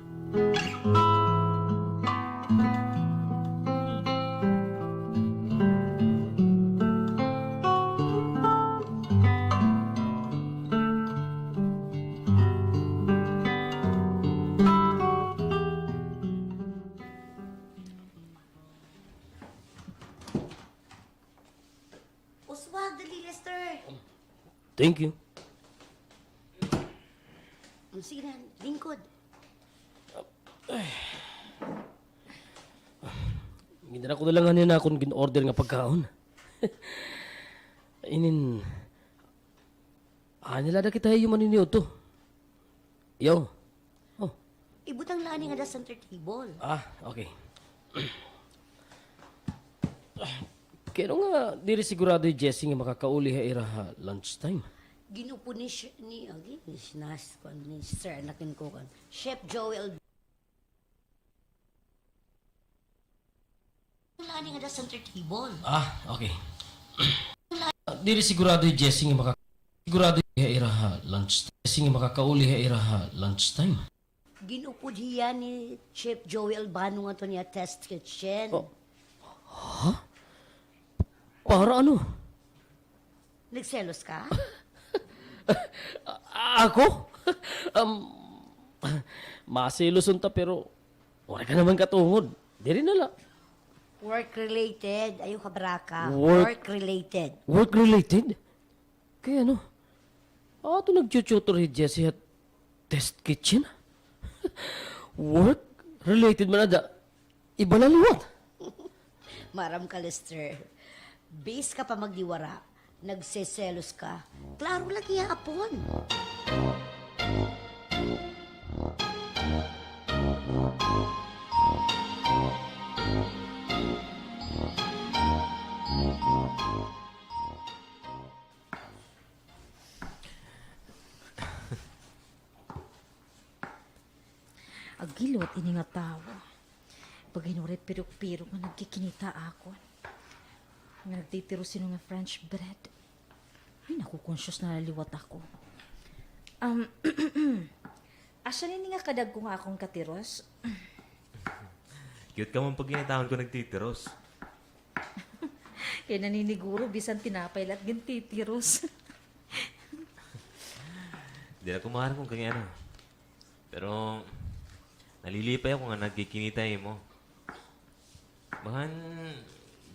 Uswag, dali, Lester. Thank you. Sige na, lingkod. Ginala ko na lang na akong gin-order nga pagkaon. Inin... nila na kita yung maniniyo to. Yo. Oh. Ibutang lani nga da center table. Okay. Kaya nga, diri sigurado yung Jessie nga makakauli ira lunchtime. Ginupo ni Sir Anakin ko kan. Chef Joel. Lani nga da center table. Okay. Diri sigurado yung Jessie nga sigurado yung ira lunchtime. Jessie nga makakauli ira lunchtime. Ginupo diya ni Chef Joel Bano nga to niya test kitchen. Para ano? Nagselos ka? Ako? Masiluson ta pero wala ka naman katungod. Diri na lang. Work-related. Ayaw ka braka. Work- Work-related. Work-related? Kaya ano? Ito nag-tutor si Jessie at test kitchen? Work-related man na da. Iba na liwat. Maram ka, Lester. Base ka pa magdiwara. Nagseselos ka. Klaro lagi yapon. Agilot, ini nga tawa. Pag inurit pirok-pirok nga nagkikinita ako. Nga nagtitiro sino nga French bread. Ay, naku, conscious na naliwat ako. Asa nini nga kadag ko nga akong katiros? Cute ka mong pag ginitahon ko nagtitiros. Kaya naniniguro, bisan tinapay lat gintitiros. Hindi na kumahan kung kanya ano. Pero, nalilipay ako nga nagkikinitay mo. Bahan,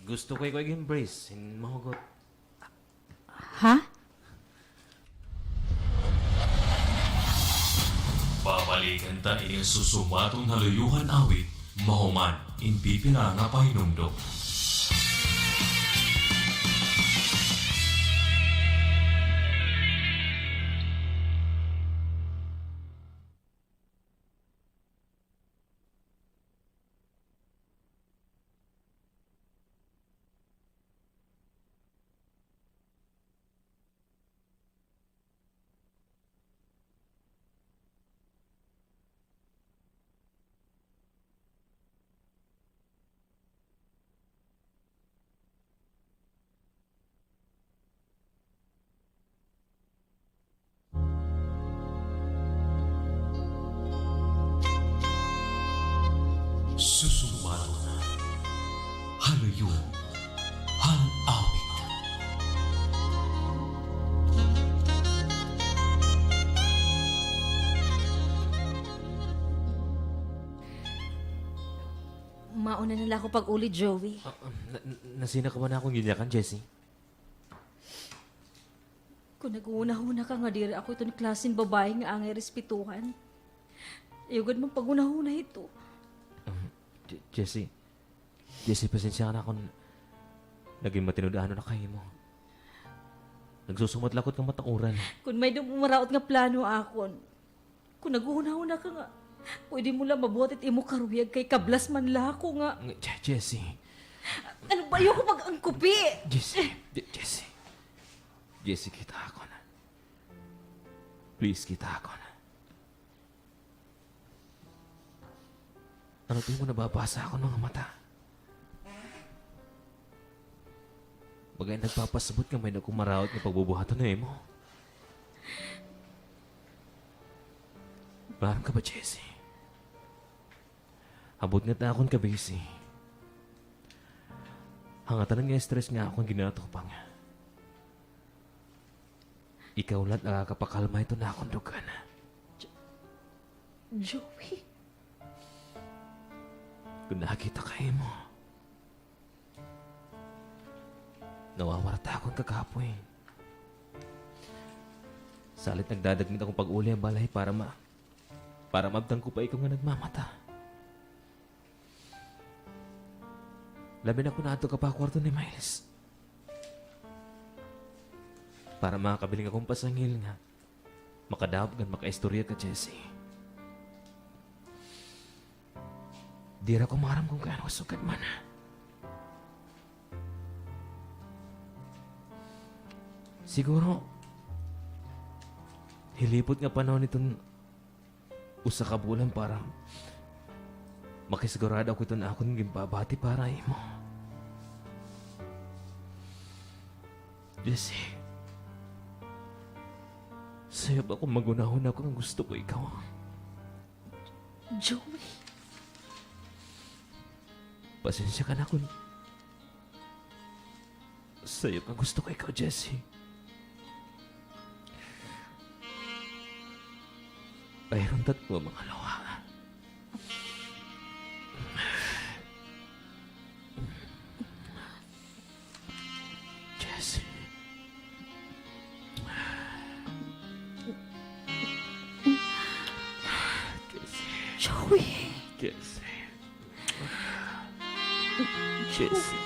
gusto ko i-embrace. Hindi mahugot. Ha? Babalikan ta ining susumatong haluyuhan awit, mahuman, in pipila nga pahinumdom. Susumatong haluyuhan awit. Mauna nila ako pag uli, Joey. Nasina ka ba na akong ginyakan, Jessie? Kung nag-una-una ka nga diri ako ito ni klaseng babae nga angay respetuhan. Ayugad mong pag-una-una ito. Jessie, pasensya ka na kung naging matinudahan na kayo mo. Nagsusumat-lakot kang matakuran. Kung may dumumaraot nga plano akon, kung nag-uuna-una ka nga, pwede mo lang mabuhat at imo karuyag kay kablas man lako nga. Jessie. Ano ba ayoko mag-angkupi? Jessie, kita ako na. Please, kita ako na. Ano tayo mo nababasa ako ng mata? Bagay nagpapasabot ka may nakumaraot ng pagbubuhaton na mo. Maram ka ba, Jessie? Abot nga ta akong kabisi. Hangatan nga stress nga akong ginatupang. Ikaw lang nakakapakalma ito na akong dugan. Joey, Kung nakita kayo mo, nawawarta akong kakapoy. Salit nagdadagmit akong pag-uli ang balay para mabdang ko pa ikaw nga nagmamata. Labi na ko na ato ka pa kwarto ni Miles. Para makakabiling akong pasangil nga. Makadawag nga makaistorya ka, Jessie. Di ra ko maram kung gaano sukat man. Siguro, hilipot nga panahon itong usa ka bulan para makisigurado ako ito na akong gimbabati para imo. Jessie, sayop ako magunahon ako ang gusto ko ikaw. Joey, Pasensya ka na kung sayop ang gusto ko ikaw, Jessie. Mayroon tatlo mga lawa. Jessie. Joey. Jessie. Jessie.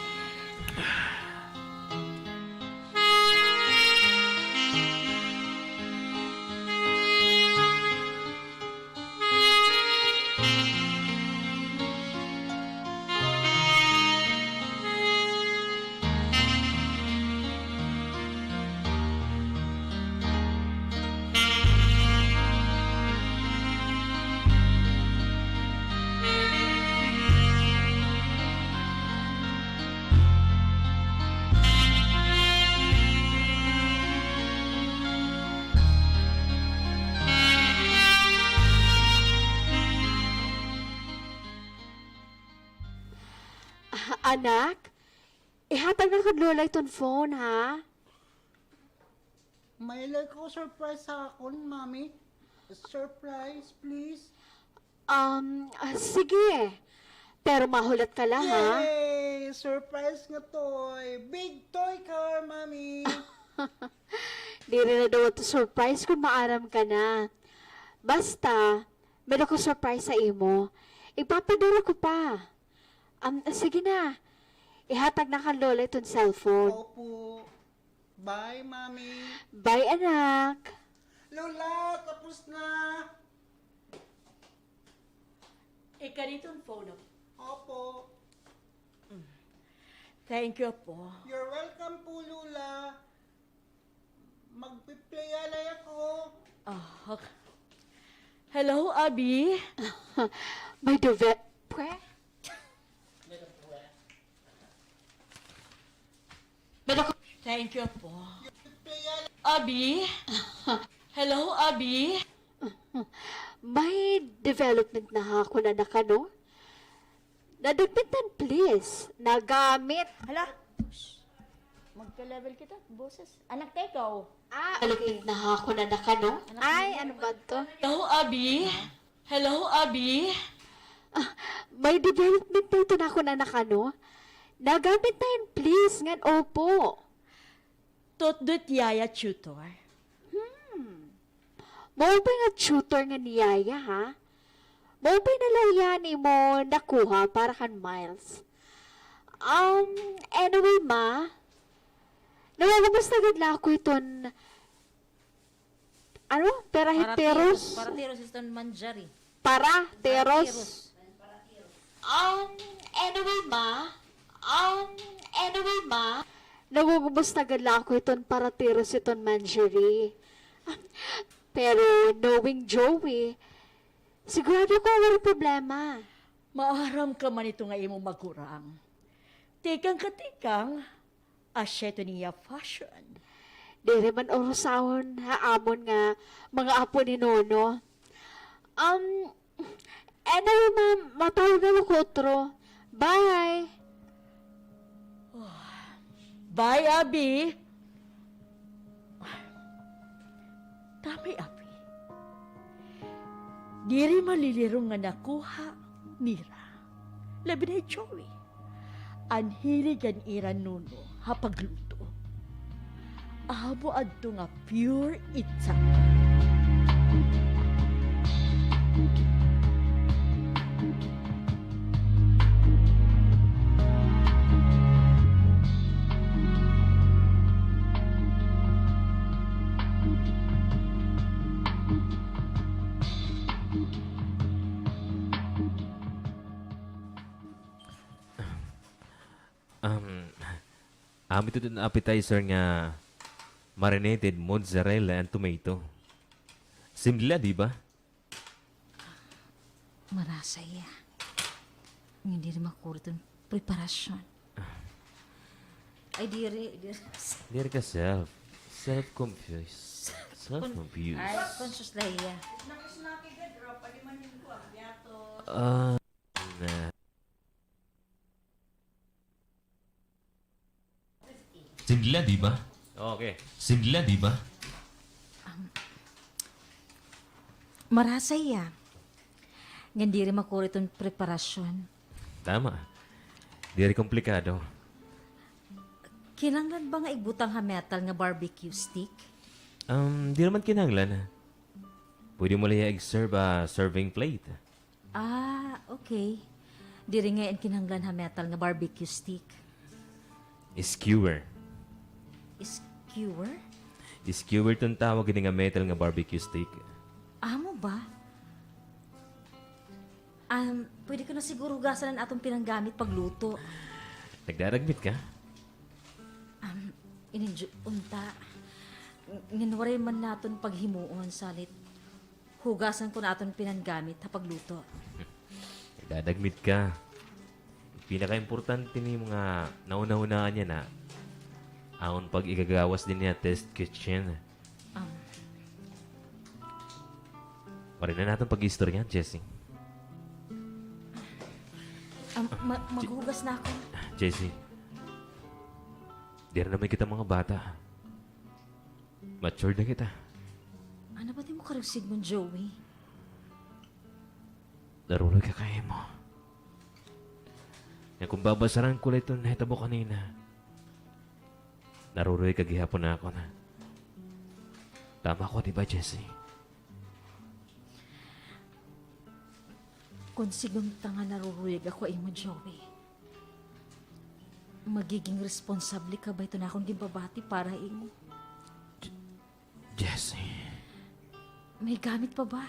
Anak, ihatag na kag lola itong phone, ha? May like ko surprise sa akon, mami. Surprise, please. Sige. Pero mahulat ka lang, ha? Yay! Surprise nga toy. Big toy car, mami. Di rin na daw ito surprise kung maaram ka na. Basta, meron ko surprise sa imo. Ipapadala ko pa. Sige na. Ihatag na kang lola itong cellphone. Opo. Bye, mami. Bye, anak. Lola, tapos na. Ika ditong phone. Opo. Thank you po. You're welcome po, Lola. Magpi-play alay ako. Okay. Hello, Abby. May duvet. Thank you po. Abby? Hello, Abby? May development na ako na nakano. Nadagmitan, please. Nagamit. Hala. Magka-level kita, boses. Anak, tekaw. Development na ako na nakano. Ay, ano ba to? Hello, Abby? Hello, Abby? May development na ito na ako na nakano. Nagamit na yun, please. Ngan, opo. Totdut yaya tutor. Mao ba nga tutor nga niyaya, ha? Mao ba nalayan mo nakuha para kan Miles? Anyway, ma. Nawagabas na gad lang ako iton, ano? Perahiteros? Parateros is ton manjari. Para? Teros? Parateros. Anyway, ma, nawagabas na gad lang ako iton para teros iton manjari. Pero, knowing Joey, sigurado ko wala problema. Maaram ka man ito nga imo magkurang. Tikang katikang, asyeto niya fashion. Dere man orosahon haamon nga mga apo ni Nono. Anyway, ma'am, matawag na ako otro. Bye! Bye, Abi! Tami, Abi. Diri malilirong nga nakuha, Mira. Labi na Joey. Anhilig ang iran nuno hapagluto. Abo adto nga pure itsak. Ito din appetizer nga marinated mozzarella and tomato. Simla, di ba? Marasaya. Hindi rin makuro itong preparasyon. Ay, diri. Diri ka self-confused. Self-confused. Ay, conscious lahiya. Simla, di ba? Okay. Simla, di ba? Marasaya. Hindi rin makuro itong preparasyon. Tama. Diri komplikado. Kinanglan ba nga igbutang ha metal nga barbecue stick? Di naman kinanglan. Pwede mo lang i-serve a serving plate. Ah, okay. Di rin nga kinanglan ha metal nga barbecue stick. Skewer. Skewer? Skewer itong tawag nga metal nga barbecue stick. Amo ba? Pwede ko na siguro hugasan ang atong pinanggamit pagluto. Nagdaragmit ka? Unta. Nginwaray man naton paghimuon salit. Hugasan ko na aton pinanggamit ha pagluto. Nagdadagmit ka. Pinaka-importante ni mga nauna-unaan niya na aon pag igagawas din niya test kitchen. Pari na natin pag-istorya, Jessie. Maghugas na ako. Jessie, di rin naman kita mga bata. Mature na kita. Ano ba di mo karusig mong Joey? Narulog ka kaya mo. Yan kung babasaran ko lang itong nahitabo kanina, naruroy ka gihapon na ako na. Tama ko, di ba, Jessie? Kung sigong tanga naruruyag ako imo, Joey. Magiging responsable ka ba ito na akong gimbabati para imo? Jessie. May gamit pa ba?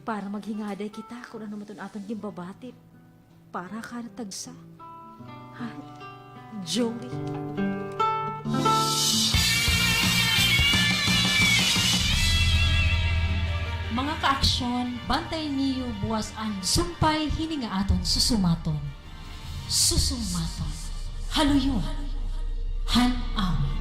Para maghingaday kita kung ano matun atong gimbabati para ka natagsa. Ha? Joey? Mga kaaksyon, bantay niyo buwas ang sumpay hininga aton susumaton. Susumaton. Haluyon. Han-awit.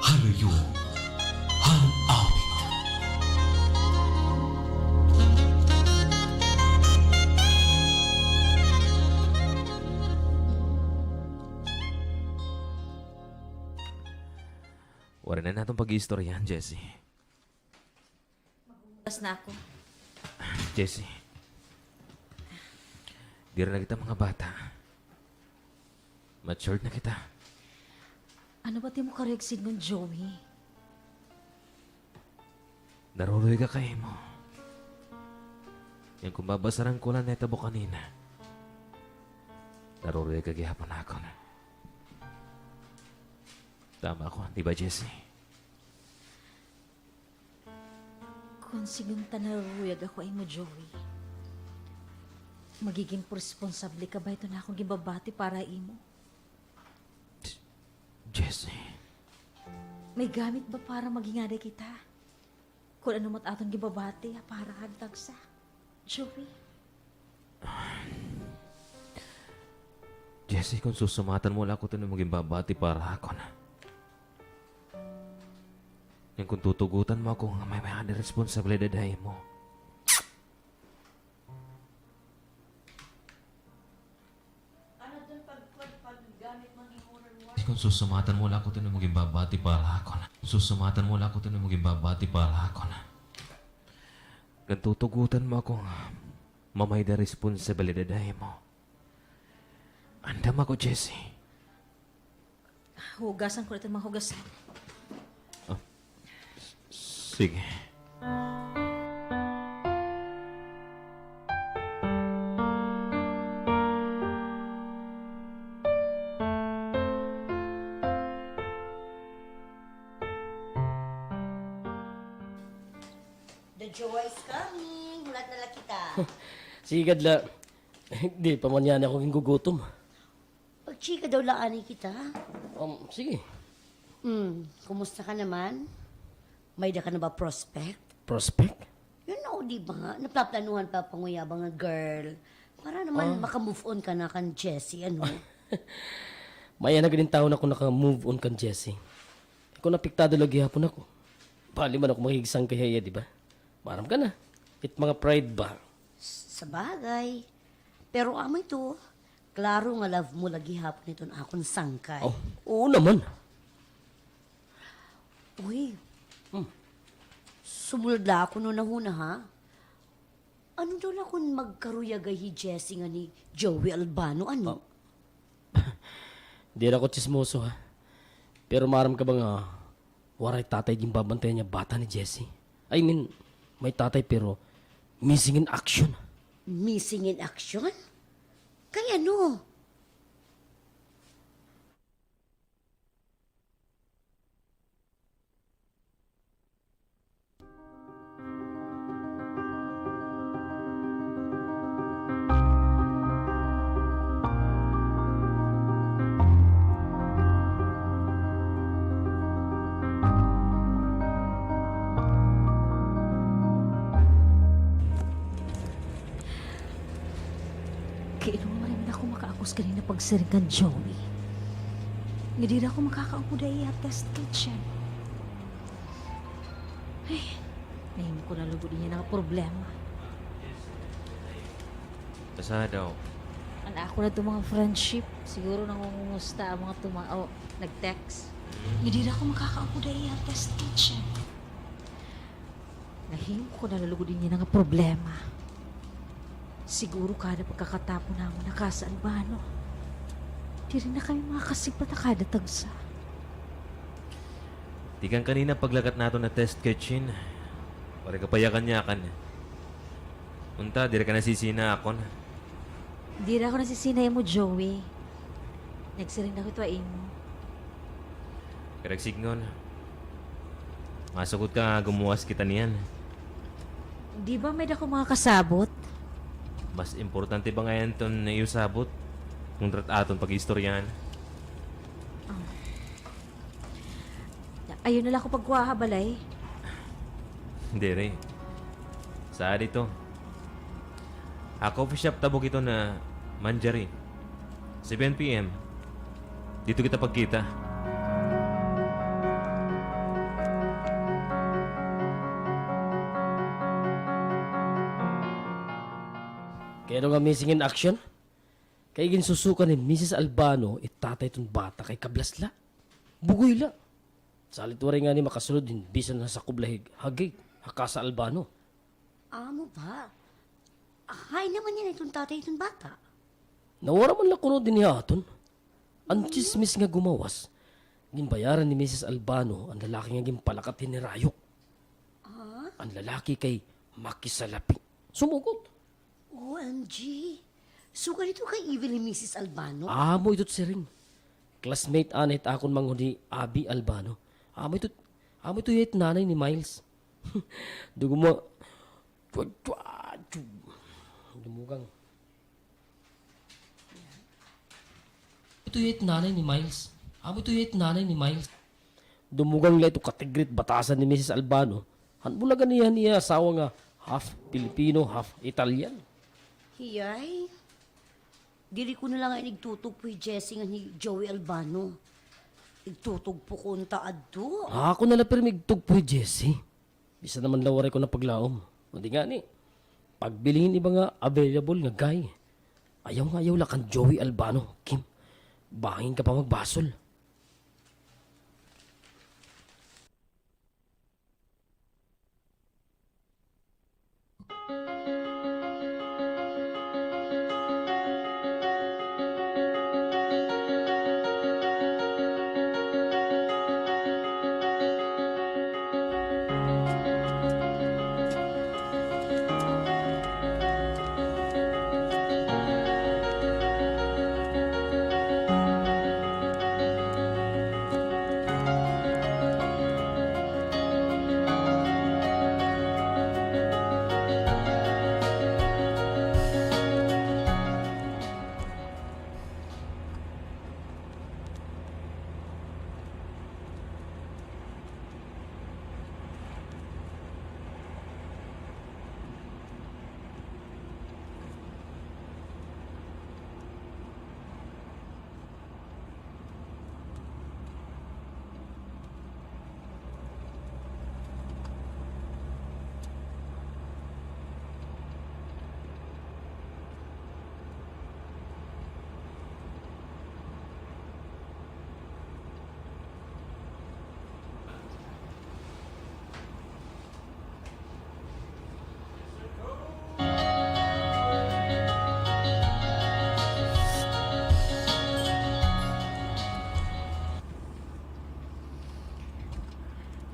Haluyong Han-awit. Wala na natong pag-iistoryahan, Jessie. Bas na ako. Jessie. Di rin na kita mga bata. Matured na kita. Ano ba di mo kareksig ng Joey? Naruroy ka kay mo. Yung kung babasaran ko lang na itabo kanina. Naruroy ka gihapon ako na. Tama ako, di ba, Jessie? Kung sigang tanaruyag ako ay mo, Joey. Magiging responsable ka ba ito na akong gibabati para imo? Jessie. May gamit ba para magingada kita? Kung ano mat atong gibabati, para hagtag sa. Joey? Jessie, kung susumatan mo lang ako ito na maging babati para ako na. Yung kung tutugutan mo ako, may ada responsibilidad ay mo. Kung susumatan mo lang ako ito na maging babati para ako na. Susumatan mo lang ako ito na maging babati para ako na. Kung tutugutan mo ako, mamay da responsibilidad ay mo. Andam ako, Jessie. Hugasan ko ito mga hugasan. Sige. The joy is coming. Hulat na lang kita. Sigad la. Di pa man yan ako gugutom. Pagchika daw laani kita. Sige. Kumusta ka naman? May da ka na ba prospect? Prospect? You know, di ba? Naplaplanuhan pa panguyabang nga girl. Para naman makamove on ka na kan Jessie, ano? Maya na ganin taon ako naka-move on kan Jessie. Ako napiktado lagi hapon ako. Bali man ako makigisang kaya, di ba? Maram ka na. It mga pride ba? Sa bagay. Pero amay to, klaro nga love mo lagi hapon ito na akong sangkay. Oh, oo naman. Uy, sumulad la ako no nahuna ha? Ano daw na kung magkaruyagay hi Jessie nga ni Joey Albano, ano? Di na ako chismoso ha. Pero maram ka bang waray tatay din babantayan niya bata ni Jessie? I mean, may tatay pero missing in action. Missing in action? Kaya ano? Kainom rin ako makaakos kanina pagsiringan, Joey. Hindi na ako makakaupo dahil at test kitchen. Ay, nahimo ko na lugod niya ng problema. Basta daw. Ano ako na itong mga friendship. Siguro nangungumusta ang mga nag-text. Hindi na ako makakaupo dahil at test kitchen. Nahimo ko na lugod niya ng problema. Siguro kada pagkakatapo na mo nakasa Albano. Di rin na kami makakasipat na kada tagsa. Tigang kanina paglagat nato na test kitchen. Pare kapayakan niya kan. Unta, dire ka nasisina ako na. Di na ako nasisinay mo, Joey. Nagsiring na ko ito ay mo. Karagsignon. Masukot ka gumuwas kita niyan. Di ba may dako mga kasabot? Mas importante ba ngayon ito na iusabot? Kung aton pag-istoryahan. Ayun na lang ako pagkuhabalay. Hindi rin. Saan ito? Coffee shop tabok ito na Manjari. 7 p.m. Dito kita pagkita. Pero nga missing in action. Kay ginsusukan ni Mrs. Albano, itatay itong bata kay kablasla. Bugoy la. Salit waray nga ni makasunod din, bisan na sa kublahig, hagay, haka sa Albano. Amo ba? Hay naman yan itong tatay itong bata. Nawara man lang kuno din niya aton. Ang chismis nga gumawas, ginbayaran ni Mrs. Albano ang lalaki nga ginpalakatin ni Rayok. Ang lalaki kay makisalapi. Sumugot. OMG. So, ganito kay evil ni Mrs. Albano? Amo ito't siring. Classmate anit akon manghuni Abi Albano. Amo ito yet nanay ni Miles. Dugo mo. Dumugang. Ito yet nanay ni Miles. Amo ito yet nanay ni Miles. Dumugang la ito katigrit batasan ni Mrs. Albano. Hanbulagan niya asawa nga half Filipino, half Italian. Hiyay. Dili ko na lang ay nagtutog po Jessie nga ni Joey Albano. Nagtutog po ko ang taadto. Ako na lang pero migtugpoy, Jesse. Bisa naman lawaray ko na paglaom. Hindi nga ni. Pagbilingin iba nga available nga guy. Ayaw lang kang Joey Albano, Kim. Bangin ka pa magbasol.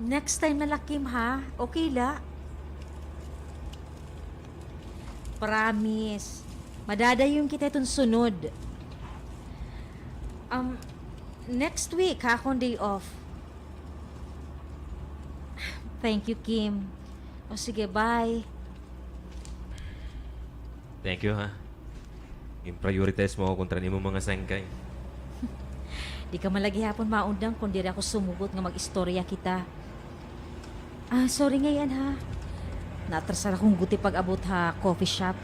Next time na Kim ha? Okay la? Promise. Madadayon kita itong sunod. Next week ha akong day off. Thank you, Kim. O sige, bye. Thank you, ha. I-prioritize mo ako kontra ni mo mga sangkay. Di ka malagi hapon maundang kung di ako sumugot nga mag-istorya kita. Sorry ngayon ha. Natrasar akong guti pag-abot ha coffee shop.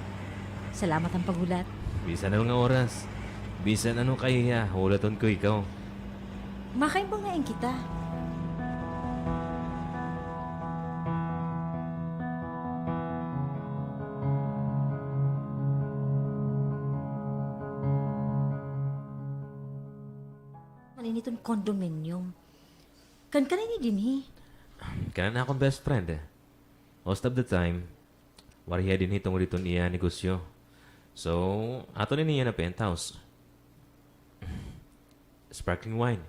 Salamat ang paghulat. Bisan ano nga oras. Bisan ano kaya, hulaton ko ikaw. Makain ba ngayon kita? Maninitong condominium. Kan kanini din Kana na akong best friend eh. Most of the time, wariya din hitong dito niya negosyo. So, ato na niya na penthouse. Sparkling wine.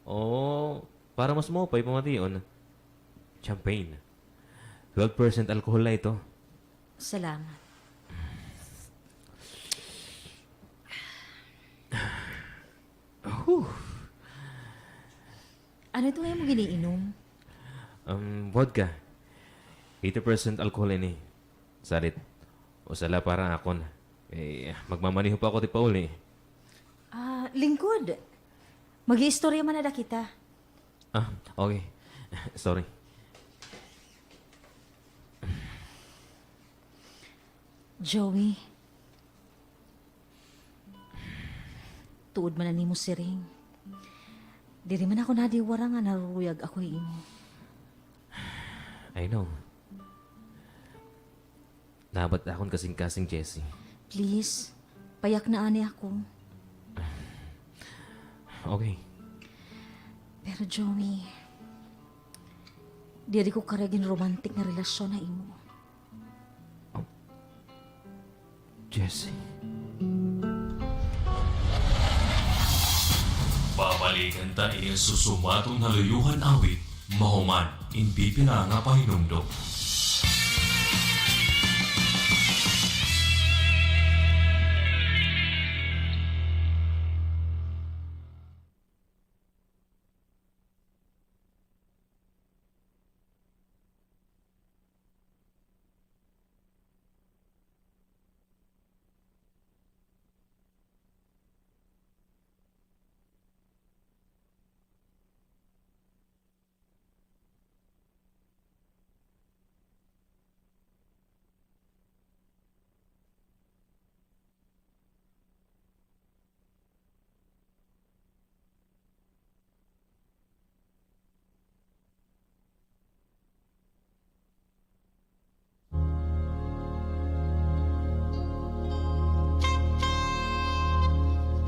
O, para mas mopay pamation, champagne. 12% alcohol na ito. Salamat. Ano ito ngayon mo giniinom? Vodka. 80% alcohol ini. Salit. O sala parang akon. Magmamaniho pa ako ti Paul eh. Lingkod. Mag-iistorya man na kita. Okay. Sorry. Joey. Tuod man na ni mo siring. Diri man ako nadiwara nga naruruyag ako imo. I know. Nabat akon kasing-kasing Jessie. Please, payak na ani ako. Okay. Pero Joey, di ko karagin romantic na relasyon na imo. Jessie. Babalikan ta iyang susumatong haluyuhan awit, mahuman, in pipila nga pahinumdom.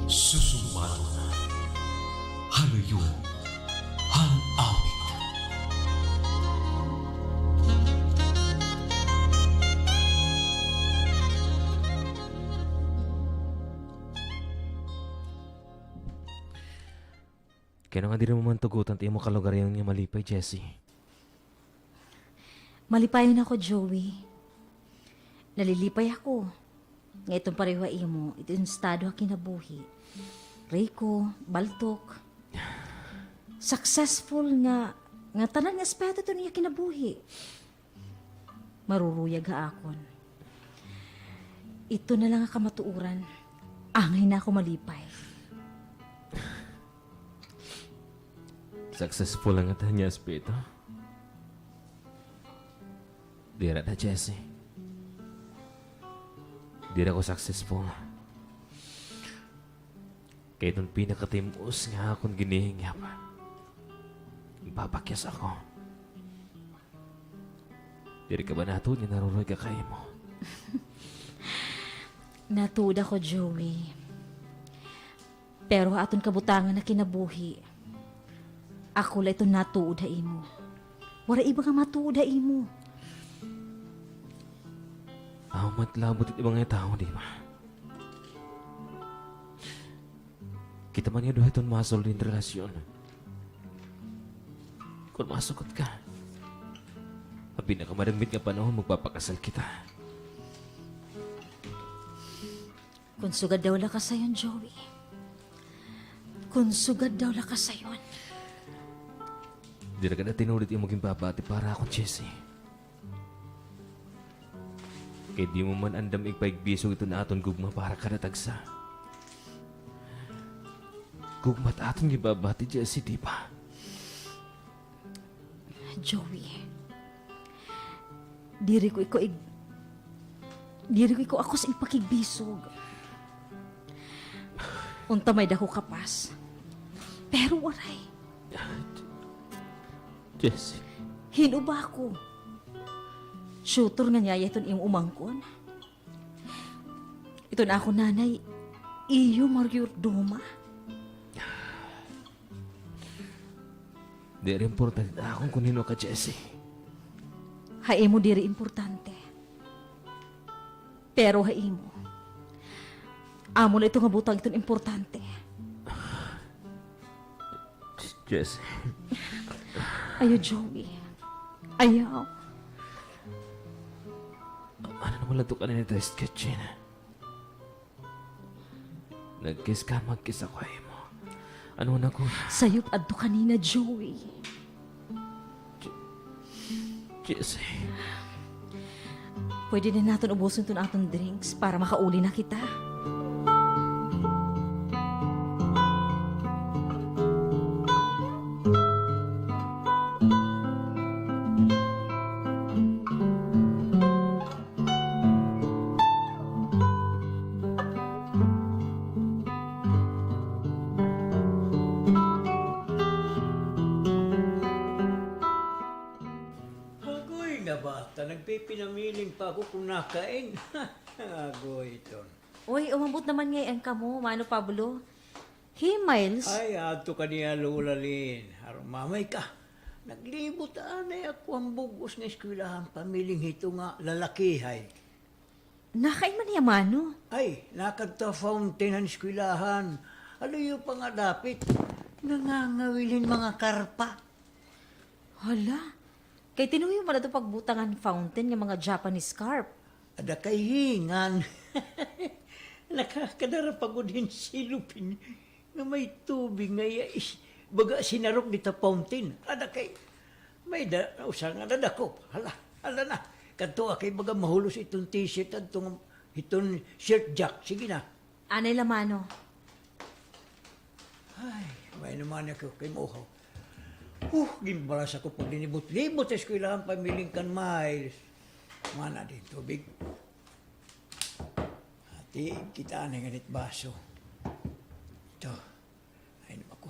Susumatong haluyuhan awit. Kaya nga di rin mo man tugutan tayo mo kalugar yung niya malipay, Jessie. Malipayon ako, Joey. Nalilipay ako. Nga itong pareho imo, ito yung estado ha kinabuhi. Rico, baltok. Successful nga tanan nga aspeto ito niya kinabuhi. Maruruyag ha akon. Ito na lang ang kamatuuran. Angay na ako malipay. Successful ang ata niya, Spito. Dira na, Jessie. Dira ko successful. Kaya itong pinakatimus nga akong ginihingya pa. Ipapakyas ako. Diri ka ba nato niya naruroy ka kayo mo? Natuda ko, Joey. Pero aton kabutangan na kinabuhi. Ako la ito natuda imo. Wala iba nga matuda imo. Matlabot it ibang nga tao, di ba? Kita man nga doon itong masol din relasyon. Kung masukot ka, ang pinakamarambit nga panahon, magpapakasal kita. Kung sugad daw la ka sayon, Joey. Kung sugad daw la ka sayon. Di na ka na tinulit yung maging babati para ako, Jessie. Kaya di mo man andam igpaigbisog ito na aton gugma para ka natagsa. Gugma't aton gibabati, Jessie, di ba? Joey. Diri ko ako sa ipakigbisog. Unta may dako kapas. Pero waray. Jessie. Hinuba ako. Shooter nga niya iton iyong umangkon. Ito na ako, nanay. Iyo Mariordoma. Di rin importante na akong kunino ka, Jessie. Hae mo diri importante. Pero hae mo. Amo na ito nga butang iton importante. Jessie. Ayaw, Joey. Ayaw. Ano naman lang ito ka na ni Test Kitchen? Nag-kiss ka, mag-kiss ako ay mo. Ano na ko? Sayop adto kanina, Joey. Jessie. Pwede na natin ubusin ito na atong drinks para makauli na kita. bata, nagpipinamiling pa ako kung nakain. Agoy ito. Uy, umabot naman ngayon ka mo, Mano Pablo. Hey, Miles. Ay, ato ka niya, Lulalin. Mamay ka. Naglibot anay ako ang bugos ng eskwelahan. Pamiling ito nga lalakihay. Nakain man niya, Mano. Ay, nakadta fountain ang eskwelahan. Aluyo pa nga dapit. Nangangawilin mga karpa. Hala. Kay tinuyo mo na ito pagbutangan fountain ng mga Japanese carp. Ada kay hingan. Nakakadara pagod din silupin nga may tubig nga baga sinarok dita fountain. Ada kay may usang nga dadakop. Hala na. Kadto kay baga mahulos itong t-shirt at itong shirt jack. Sige na. Anay la, Mano. Ay, may naman ako kay Mohaw. Gimbalas ako pag linibot-libot sa eskwelahan pamiling kan Miles. Mana din tubig. Ati, kita na ganit baso. Ito. Ay naman ko.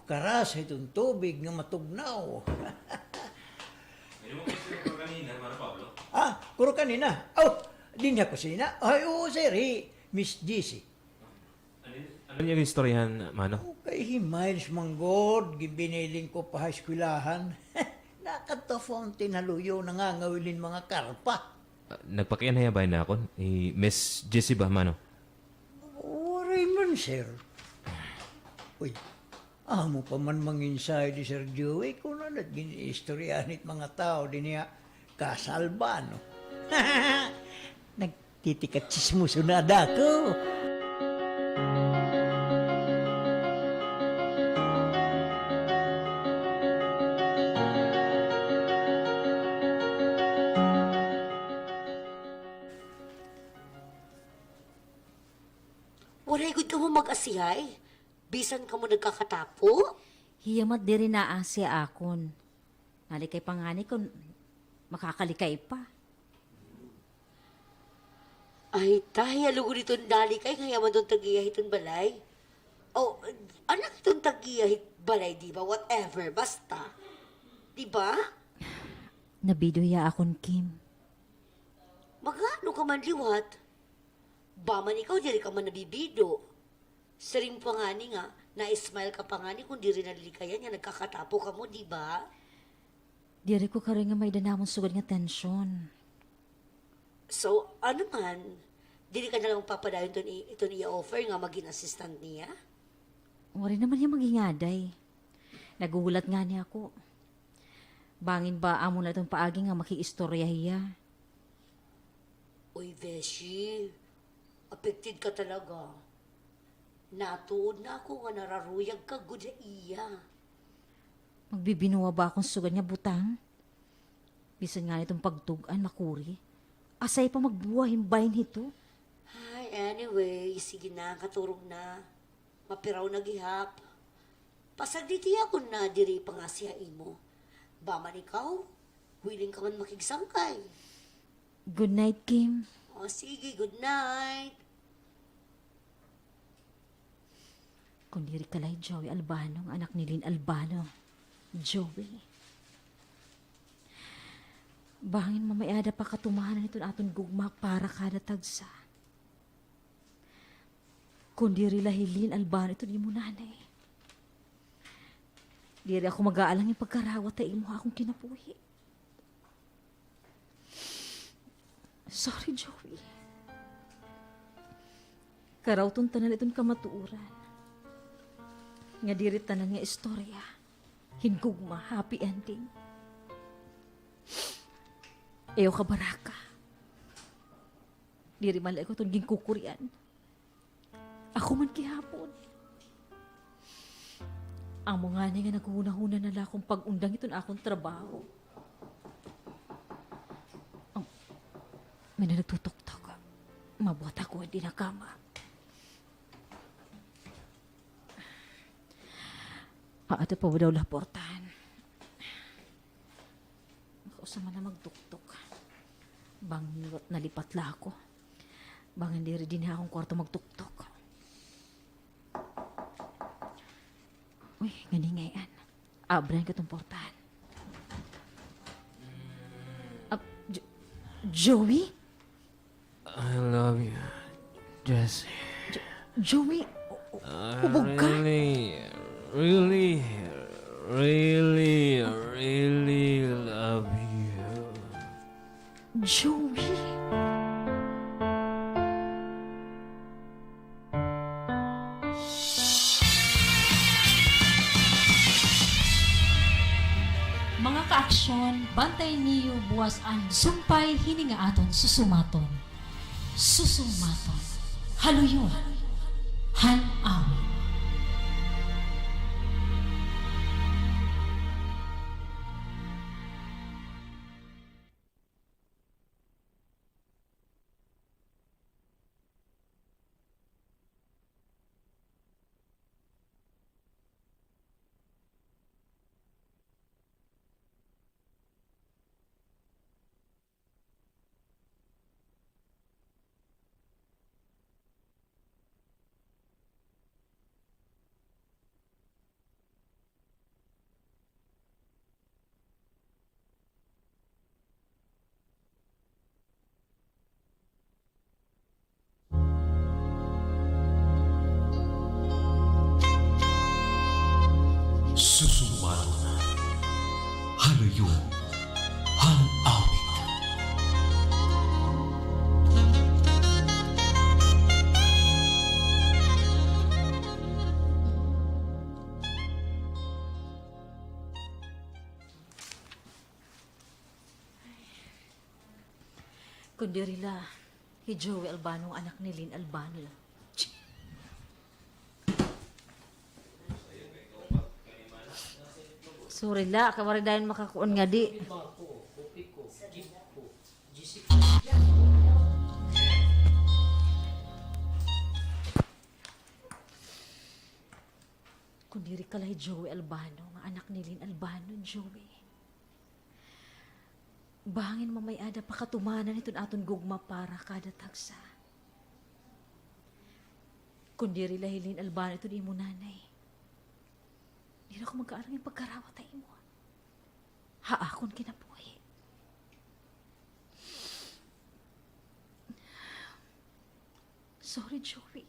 Karas itong tubig nga matugnaw. Hindi mo kasi ko kanina, Mano Pablo. Kuro kanina. Di niya ko sina. Ay, oo, sir. Miss JC. Ano yung istoryahan, Mano? Kay Miles Manggod, gibiniling ko pa eskwelahan. Nakadto fountain haluyo, nangangawilin mga karpa. Nagpakianayabay na ako. Miss Jessie ba, Mano? Raymond, sir. Uy, amo pa man manginsay di Sir Joey kung ano gini-istoryanit mga tao di niya kasalbano. Nagtitikat chismoso na ako. Waray gud ka mo mag-asihay. Bisan ka mo nagkakatapo. Hiyamat diri na siya akon. Nalikay pangani kung makakalikay pa. Ay, tayo alugo nito dali kay kaya man doon tagiyahit ang balay. Anak itong tagiyahit balay, di ba? Whatever, basta. Di ba? Nabidoya akon, Kim. Magano ka man liwat? Baman ikaw, diri ka man nabibido. Saring pa nga ni nga, na-smile ka pa nga ni kung di rin nalilikayan nga nagkakatapo ka mo, di ba? Diri ko karing nga may danamon sugad nga tensyon. So, ano man, dili ka na lang papadayon ito niya offer nga maging assistant niya? Wari naman niya magingaday. Nagugulat nga niya ako. Bangin ba amo na itong paagi nga makiistorya hiya? Uy, Beshi, affected ka talaga. Natuod na ako nga nararuyag ka, good sa iya. Magbibinuwa ba akong sugad nga butang? Bisan nga nitong pagtugan makuri. Asay pa magbuhahin bayin hito. Ay, anyway, sige na, katurog na. Mapiraw na gihap. Pasagditi ako na diri pa nga siya imo. Baman ikaw, willing ka man makigsangkay. Good night, Kim. O sige, good night. Kung diri kalay Joey Albano, ang anak ni Lynn Albano. Joey. Bangin mamayada pa katumahanan ito aton gugma para kada tagsa. Kung diri lahilin Albano ito di mo nanay. Diri ako mag-aalang yung pagkarawat ay imo akong kinapuhi. Sorry, Joey. Karaw tong tanan itong kamatuuran. Nga diri tanan nga istorya. Hingugma, happy ending. Eyo ka baraka. Diri malay ko itong gingkukurian. Ako man kihapon. Ang mga nga naghuna-huna na akong pag-undang iton akong trabaho. May na nagtutok-tok. Mabuhat ako, hindi na kama. Ato pa daw laportahan. Usama na magtuktok. Bang nalipat la ako. Bang hindi rin din akong kwarto magtuktok. Uy, ganingayan. Abran ka itong portahan. Joey? I love you, Jessie. Joey, hubog ka? Really, really, really love you. Joey? Mga kaaksyon, bantay niyo buwas ang sumpay hininga aton susumaton. Susumaton. Haluyon. Han-awit. Susumaton. Haluyon. Han-awit. Kundi rila, si Joey Albano ang anak ni Lynn Albano. Sorry la, kawari dahil makakuon nga di. Kundi rin kalay Joey Albano, nga anak ni Lynn Albano, Joey. Bangin mamayada pa katumanan itong aton gugma para kada tagsa. Kundi rin lahilin Albano itong imo nanay. Di na ako magkaarang yung pagkarawat ay imo. Haakon kinabuhi. Sorry, Joey.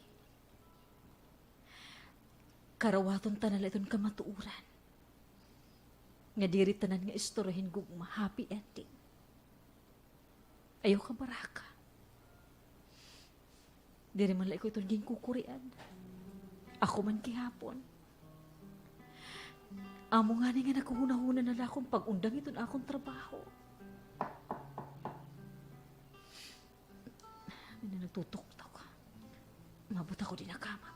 Karawaton tanala itong kamatuuran. Nga diri tanan nga istoryahin gugma happy ending. Ayaw ka baraka. Diri man ko itong ging kukurian. Ako man kihapon. Amo nga nga nakuhuna-huna na akong pag-undang itong akong trabaho. Hindi na nagtutok-tok. Mabot ako din na kama.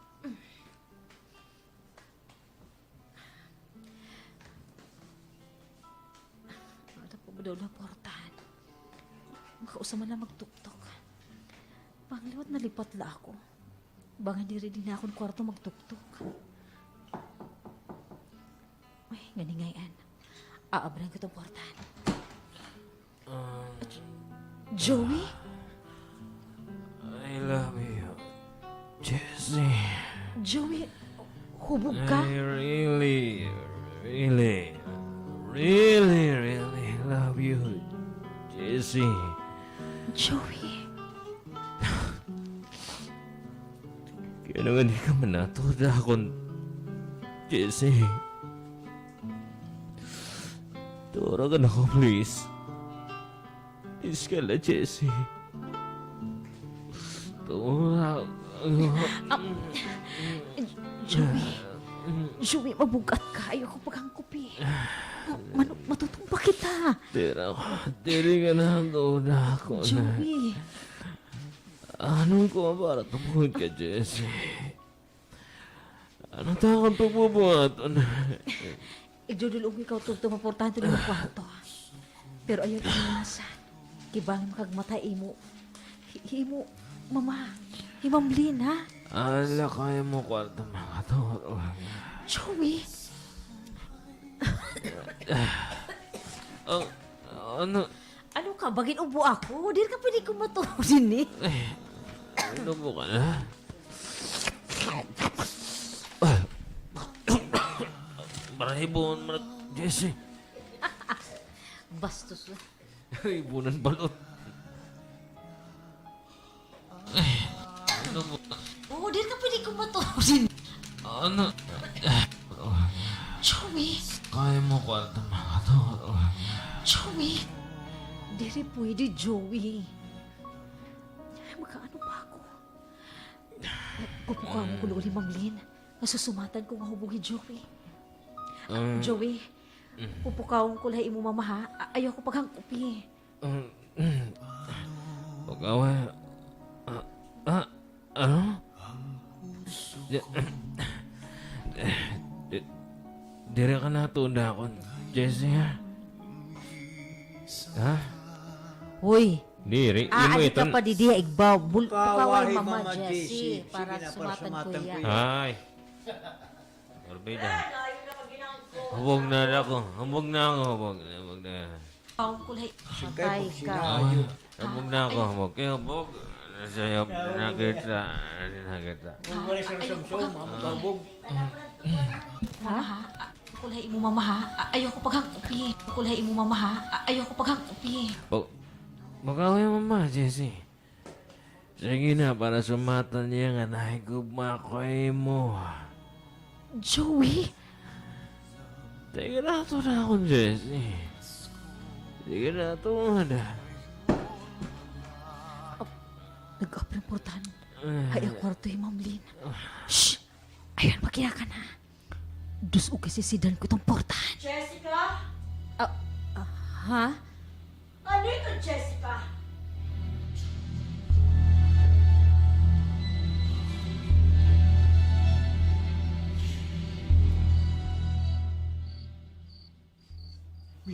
Mata po ba daw na portahan? Makausaman na magtuktok. Pangliwat na lipat la ako. Banga di rin na akong kwarto magtuktok. Ay, ganingayan. Aabran ko itong portahan. Joey? I love you, Jessie. Joey, hubog ka? I really, really, really, really love you, Jessie. Joey. Kaya naman di ka manatoda akong Jessie. Turagan ako, please. Please ka na, Jessie. Turag. Joey, mabugat ka. Ayoko paghangkupi. Matutumpa kita. Tiri ka na ang tuna ako na. Joey. Anong ko para tumuhod ka, Jessie? Anong takot pagbubuhaton? Igjudulong ikaw tugtong maportahan ito ng kwarto. Pero ayaw inasan. Kibangin makagmatay imo. Imo, mama. Himamlin, ha? Ala, kaya mo kwarto mga turo. Joey. Ano? Ano ka? Bagin ubo ako. Di ka pwede kumatuho din eh. Ano mo ka na? Marahibon mo na, Jessie. Bastos. Ibunan balot. Oo, di ka pwede kumatuloy. Ano? Joey, Kaya mo kwarta mga to. Joey. Diri pwede, Joey. Magkaano pa ako? Nagpupuka mo ko uli, Ma'am Lynn. Nasusumatan ko nga hubugi, Joey. Joey, pupukawon ko lahi imo mama ha. Ayaw ko paghangkupi. Pag-awa. Ano? Dire ka natunda ako, Jessie, ha? Ha? Hoy, Diri, aani ka pa di diya igbaw. Pukaway, Kawahi, Mama Mama Jessie. Jessie. Para Sige na, para sumatan ko sumatan iya. ko Ay. Orbida. Hubog na ako. Hubog na ako. Hubog na. Pukawon ko lahi. Patay ka. Hubog na ako. Hubog. Kaya hubog. Nasayap na kita. Kung wala siyang samsong, makakabog. Ha? Kulay imo mama ha. Ayaw ko paghangkupi. Kulay imo mama ha. Ayaw ko paghangkupi. Magkaway mama, Jessie. Sige na, para sumatan niya nga nahigugma ko mo. Joey, Sige na ito na ako, Jessie. Sige na ito na. nag-aprimportan. Ay, ang kwarto yung Ma'am Lynn. Shh! Ayan, magkaya ka na. Dus o kasi sidan ko itong portahan. Jessica? Ha? Ano ito, Jessica?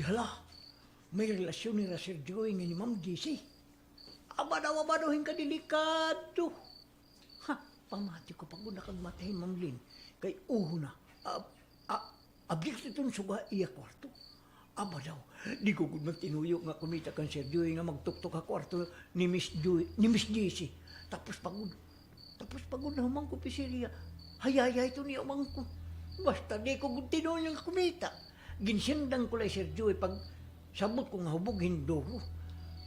Hala, may relasyon ni Sir Joey nga ni Ma'am Jessie. Aba daw ka delikado. Ha, pamati ko pag una kang matay, Ma'am Lynn. Kay uho na. Ablik itong suga iya kwarto. Aba daw, di ko gud magtinuyo nga kumita kan Sir Joey nga magtuktok ka kwarto ni Miss Jessie. Tapos pagod na humang ko pisiriya. Hayaya ito niya umang ko. Basta di ko gud tinuyo nga kumita. Ginsindang ko lang Sir Joey pag sabot ko nga hubog hindoro.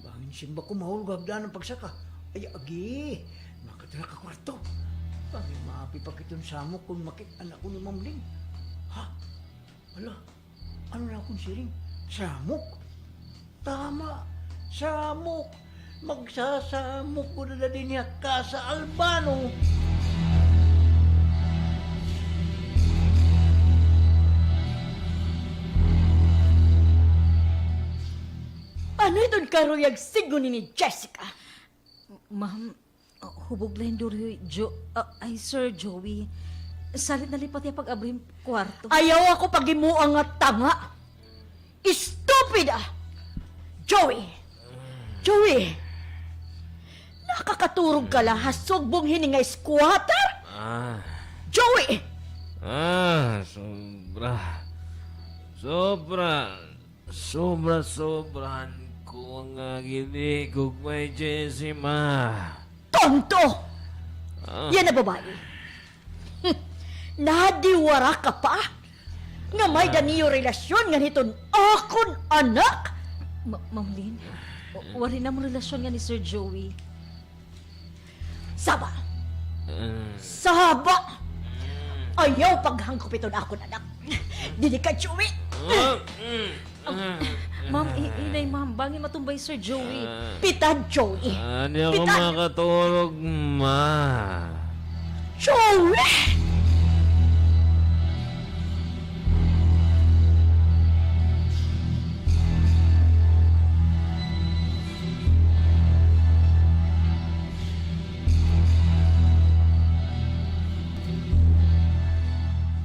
Bangin simba ko mahulog hagdan ng pagsaka. Ay, agi, makatira ka kwarto. Bangin maapi pa kitong samok kung makit anak ko ni Ma'am Lynn. Ha? Wala, ano na akong siring? Samok? Tama, samok. Magsasamok ko na din niya ka sa Albano. Ano itong karuyag sigo ni Jessica? Ma'am, hubog lang ay Sir Joey. Salit na lipat niya pag-abrim kwarto. Ayaw ako pagimuang nga tanga. Stupid ah! Joey! Joey! Nakakaturog ka lang hasugbong hininga squatter? Joey! Sobra-sobrahan ko nga giligog may Jessie, ma. Tonto! Yan na babae. Nadiwara ka pa? Nga may daniyo relasyon nga niton akon anak? Ma'am Lynn, wari na mo relasyon nga ni Sir Joey. Saba! Saba! Ayaw paghangkop iton akon anak. Dili ka, Joey! Ma'am, inay ma'am, bangin matumbay Sir Joey. Pitad, Joey! Hindi ako makatulog, ma. Joey!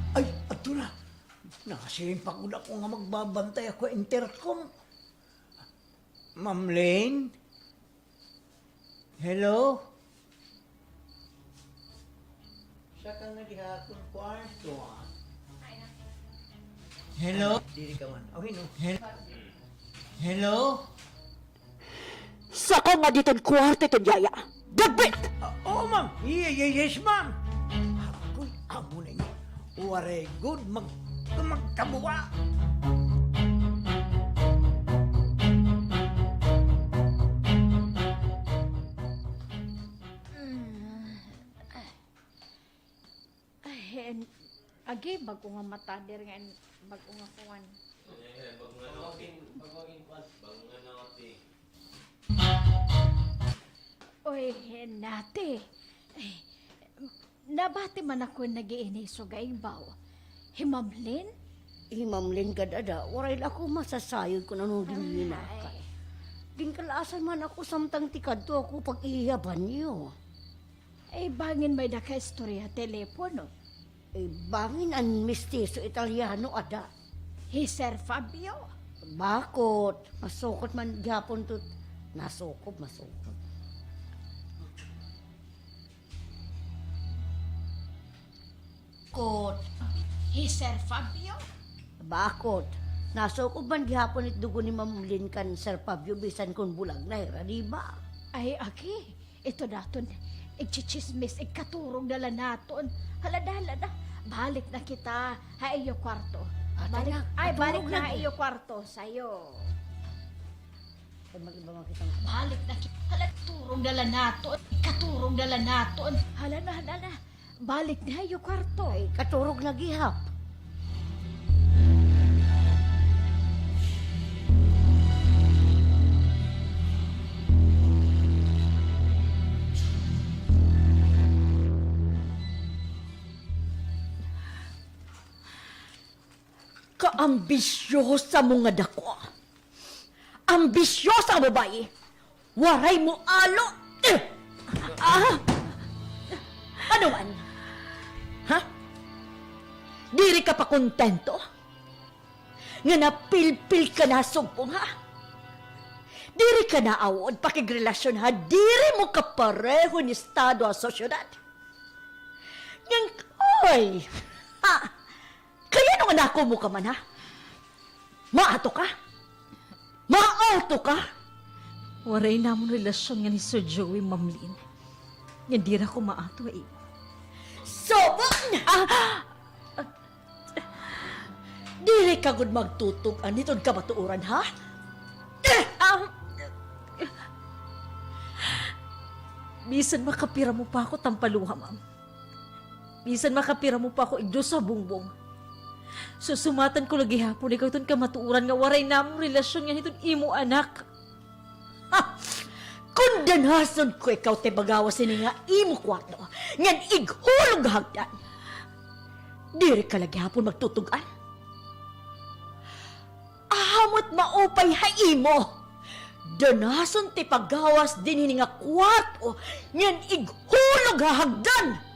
Ay, ato na. Nakasiring pa ko na ako nga magbabantay ako intercom. Ma'am Lynn? Hello? Sa ka nga diha akong kwarto, ah. Hello? Diri ka man. Oh, no. Hello? Saka nga ditong kwarto iton, Yaya. Dagbit! Oh, ma'am. Yes, ma'am. Ako'y amo na niya. Ware good magkabuwa. Agi, bago nga matadir nga, bago nga kuwan. Oy, nate. Ay, nabati man ako nag-iini so gaibaw. Himamlin? Himamlin ka dada, waray ako masasayod ko na nung dinina ka. Dingkalasan man ako samtang tikadto ako pag ihiyaban niyo. Ay, bangin may daka istorya telepono. Bangin ang mistiso Italiano ada. He Sir Fabio. Bakot, masukot man gyapon tut. Masukot. Kot, He Sir Fabio. bakot. Nasukot man gyapon it dugo ni Mamlin kan Sir Fabio bisan kun bulag na hira, di ba? Ay, aki. Ito daton. Igchichismis, igkaturong dala naton. Halada. Balik na kita. Ha iyo kwarto. Balik, ay, balik na ha iyo kwarto. Sa'yo. Ay, mag-iba man kitang Balik na kita. Halada, turong dala naton. Katurong dala naton. Halada. Balik na ha iyo kwarto. ay katurog na gihap. Kaambisyosa mo nga dako. Ambisyosa babae. Waray mo alo. Ano man? Ha? Diri ka pa kontento? Nga napilpil ka na sumpong ha? Diri ka na awod pakigrelasyon ha? Diri mo kapareho ni estado a sosyedad? Ngang koy! Ha? Kaya nung anak mo ka man ha? Maato ka? Maauto ka? Waray namon relasyon nga ni Sir Joey Mamlin. Nga di ra ko maato eh. Sobon! Dili ka gud magtutog anitod ka matuuran ha? Bisan makapira mo pa ako tampaluha, ma'am. Bisan makapira mo pa ako igdo sa bungbong. Susumatan ko lagi hapon ikaw itong kamatuuran nga waray namong relasyon nga nitong imo anak. Kundanason ko ikaw te bagawa sini nga imo kwarto. Ngan ighulog hagdan. Diri ka lagi hapon magtutugan. Ahamot maupay ha imo. Danason ti pagawas din nga kwarto. Ngan ighulog hagdan.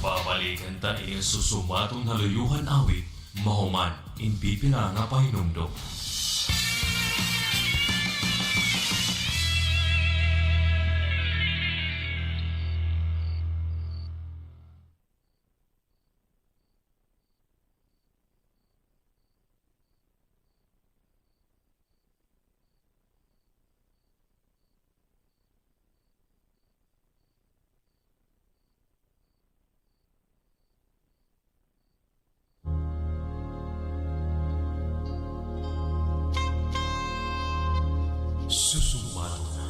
Babalikan ta iyang susumatong haluyuhan awit, mahuman, in pipila nga pahinumdok. Susumatong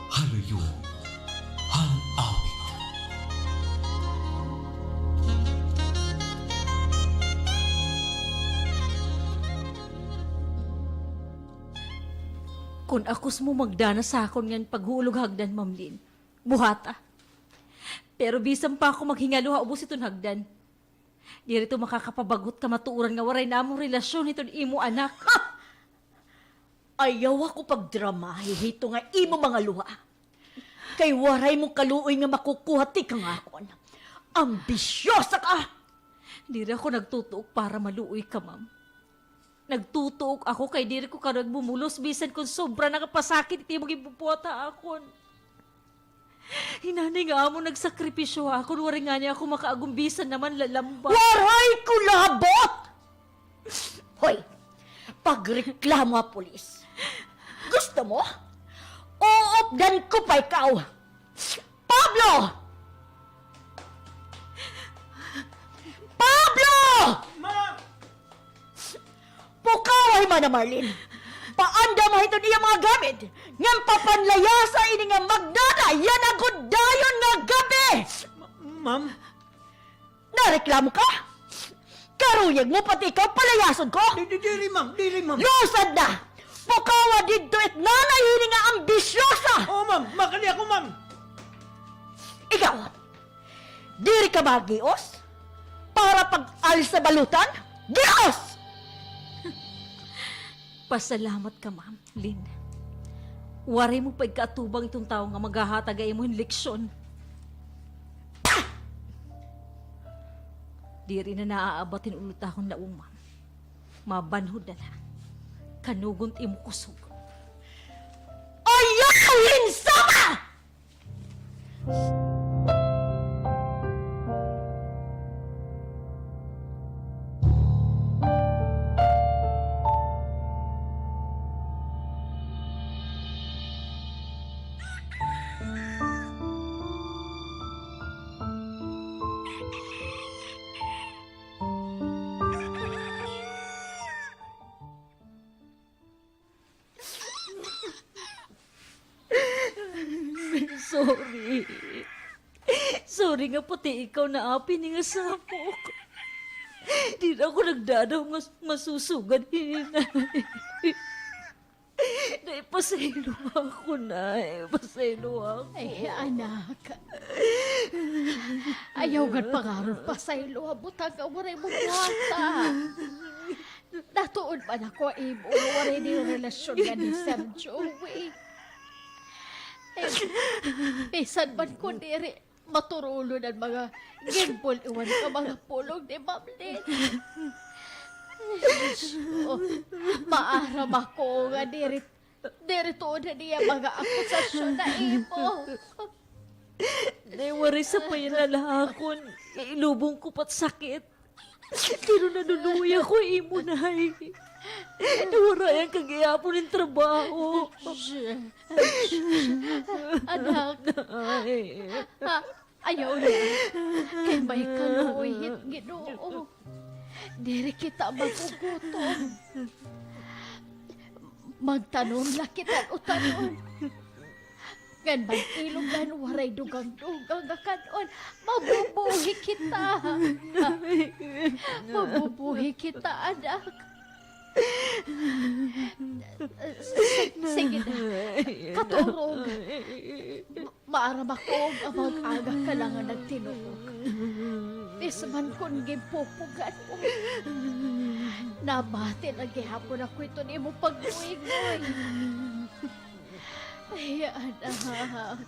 haluyuhan awit. Kung akos mo magdana sa akon ngan paghulog hagdan, Mamlin, buhata. Pero bisan pa ako maghingaluha ubos iton hagdan. Di rito makakapabagot ka matuuran nga waray namong relasyon iton imo anak. Ayaw ako pagdramahe hito nga imo mga luha. Kay waray mong kaluoy nga makukuha ti kang akon. Ambisyosa ka! Di rin ako nagtutuok para maluoy ka, ma'am. Nagtutuok ako kay diri ko karag bumulos bisan kung sobra nakapasakit iti mong ipupuata akon. Hinanay nga mo nagsakripisyo akon, waring nga niya ako makaagumbisan naman lalamba. Waray ko labot! Hoy, pagreklamo a pulis. Gusto mo? Uopdan ko pa ikaw. Pablo! Pablo! Ma'am! Pukaway man na Marlene. Paanda mo ito niya mga gamit. Ngam papanlayasa ini nga magdada. Ayan ang dayon nga gabi! Ma'am, Nareklamo ka? Karuyag mo pati ikaw palayason ko? dili ma'am. Lusad na! Pukawa dito at nanayini nga ambisyosa! Oh, ma'am, makali ako, ma'am. Ikaw, diri ka ba gios? Para pag-alis sa balutan? Gios! Pasalamat ka, Ma'am Lynn. Waray mo pa ikatubang itong tao nga maghahatag ay mo leksyon. Di rin na naaabatin ulit akong laong, Ma'am. Mabanhod na lang. Kanugon imo kusog. Ayaw hinsama! Sorry. Sorry nga pati ikaw na api ni nga sapok. Di na ako nagdadaw nga masusugan hinay. Naipasaylo ako na. Ipasaylo ako. Ay, anak. Ayaw gan pangaron pa sa ilo. Butang ka waray mo buhata. Natuon pa na ko, imo. Waray ni relasyon nga ni Sir Joey. Pisan man ko diri maturulo ng mga gimbol iwan ka mga pulong ni Ma'am Lynn. Maaram ako nga diri tuon na niya mga akusasyon na imo. Naywari sa payanalakon. Ilubong ko pat sakit. Pero nanuluya ko imo na nawara yung kagayapon ng trabaho. Anak, ayaw na. Kay may kaluhit, Ginoo. Diri kita magugutom. Magtanom na kita o tanon. Gan mag-ilog na waray dugang-dugang nga kanon. Mabubuhi kita. Mabubuhi kita, anak. Sige na. Katurog. Maaram ako ang mag-aga ka lang ang nagtinulog. Isman kong gipupugan mo. Nabati na gihapon ako ito ni mo pag-uwi-uwi. Ay, anak.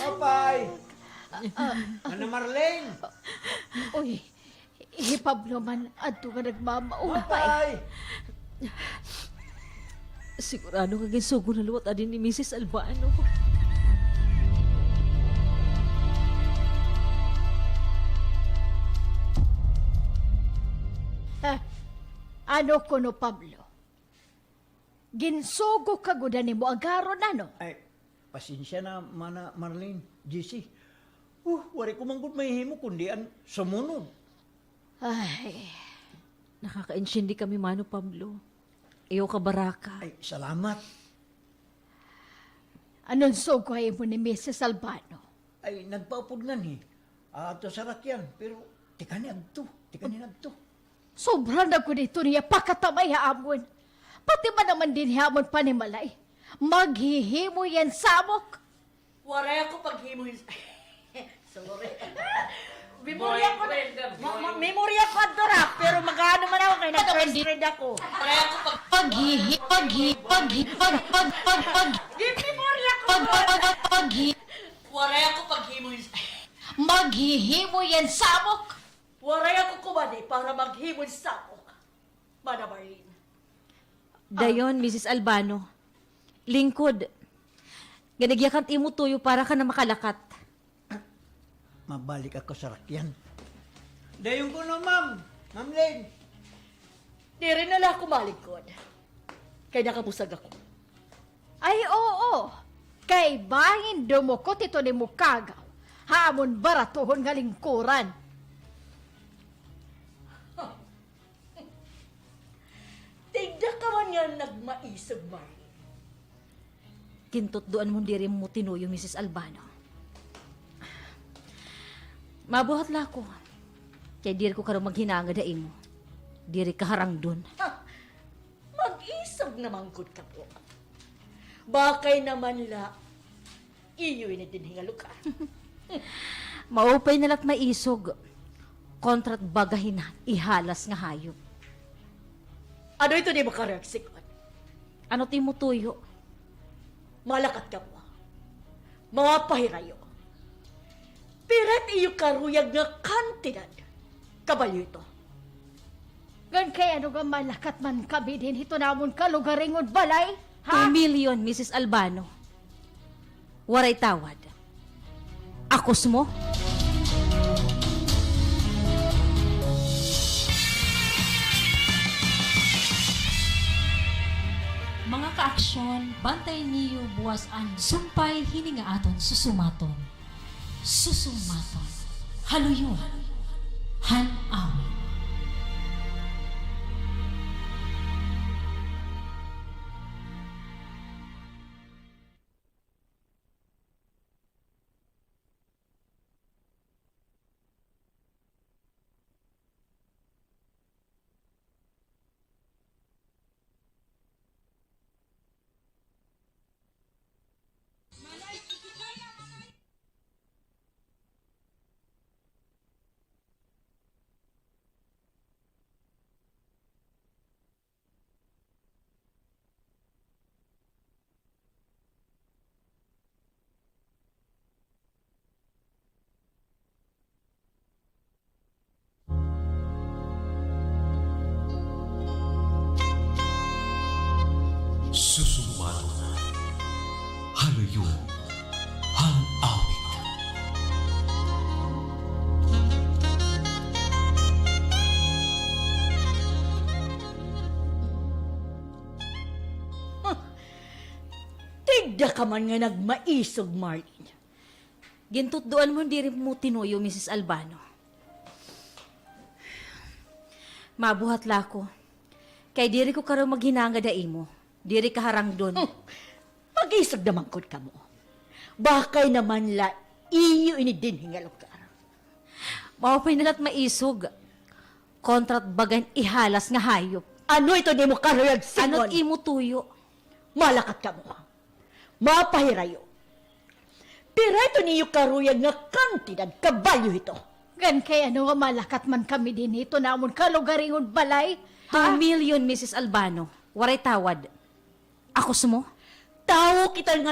Apay! Ana Marlene! Uy, Pablo man adto nga nagmamaupay. Apay! Sigurado nga ginsugo na luwat adin ni Mrs. Albano. Ano ko no, Pablo? Ginsugo ka guda ni mo agaron ano? Ay, pasensya na, mana Marlene, JC. Wari ko manggod may himo kundi an sumunod. Ay, Nakaka-insyindi kami, Mano Pablo. Iyo ka baraka. Ay, salamat. anong sugay mo ni Mrs. Albano? Ay, nagpaupod nga ni. Ato sa rakyan, pero tikani agto. Sobrang na ko dito niya pakatamay haamon. Pati man naman din haamon panimalay. Maghihimo yan samok. Waray ako paghimo yun. Sorry. Memorya ko memorya ko adora, pero magano man ako kay nag-first grade ako. Waray ako Waray ako paghimo yun. Maghihimo yan samok. Waray ako kumani para maghimo yun sa ako. Manamarin. Dayon, Mrs. Albano. Lingkod. Ganagyakan imo tuyo para ka na makalakat. Mabalik ako sa rakyan. Dayon ko na, ma'am. Ma'am Len. Di rin nala ako malikod. Kaya nakabusag ako. Ay oo. Kay bangin dumukot ito ni Mukagaw. Hamon baratuhon nga lingkuran. Tigda ka man nga nagmaisag, Marlene. gintot doon mo diri mo tinuyo, Mrs. Albano. Mabuhat la ko. Kaya diri ko karong maghinanga da imo. Diri kaharang dun. Mag-isog naman good ka po. Bakay naman la, iyo'y na din hingalukan. Maupay nalat maisog. Kontra't bagahin ihalas nga hayop. Ano ito di makareaksikon? Ano ti mo tuyo? Malakat ka po. Mga pahirayo. Pirat iyo karuyag nga kantidad. Kabalyo ito. Gan kay ano nga malakat man kami din ito namon kalugaringon balay? 2 million, Mrs. Albano. Waray tawad. Akos mo? Mga kaaksyon, bantay niyo buwas ang sumpay hininga aton susumaton. Susumaton. Haluyon. Han-awit. Susumaton. Haluyon. Han-awit. Tigda ka man nga nagmaisog, Marlene. Gintot doon mo diri mo tinuyo, Mrs. Albano. Mabuhat la ko. Kay diri ko karong maghinanga da imo. Diri kaharang dun. Mag-isog naman kod ka mo. Bakay naman la, iyo ini din hingalukar. Maupay nalat maisog. Kontrat bagan ihalas nga hayop. Ano ito di mo karuyag Ano't singon? imo tuyo? Malakat ka mo. Mapahirayo. Pero ito niyo karuyag nga kantidad, kabalyo ito. Gan kay ano nga malakat man kami din ito namon kalugaringon balay? 2 million, Mrs. Albano. Waray tawad. Akos mo? Tao kita nga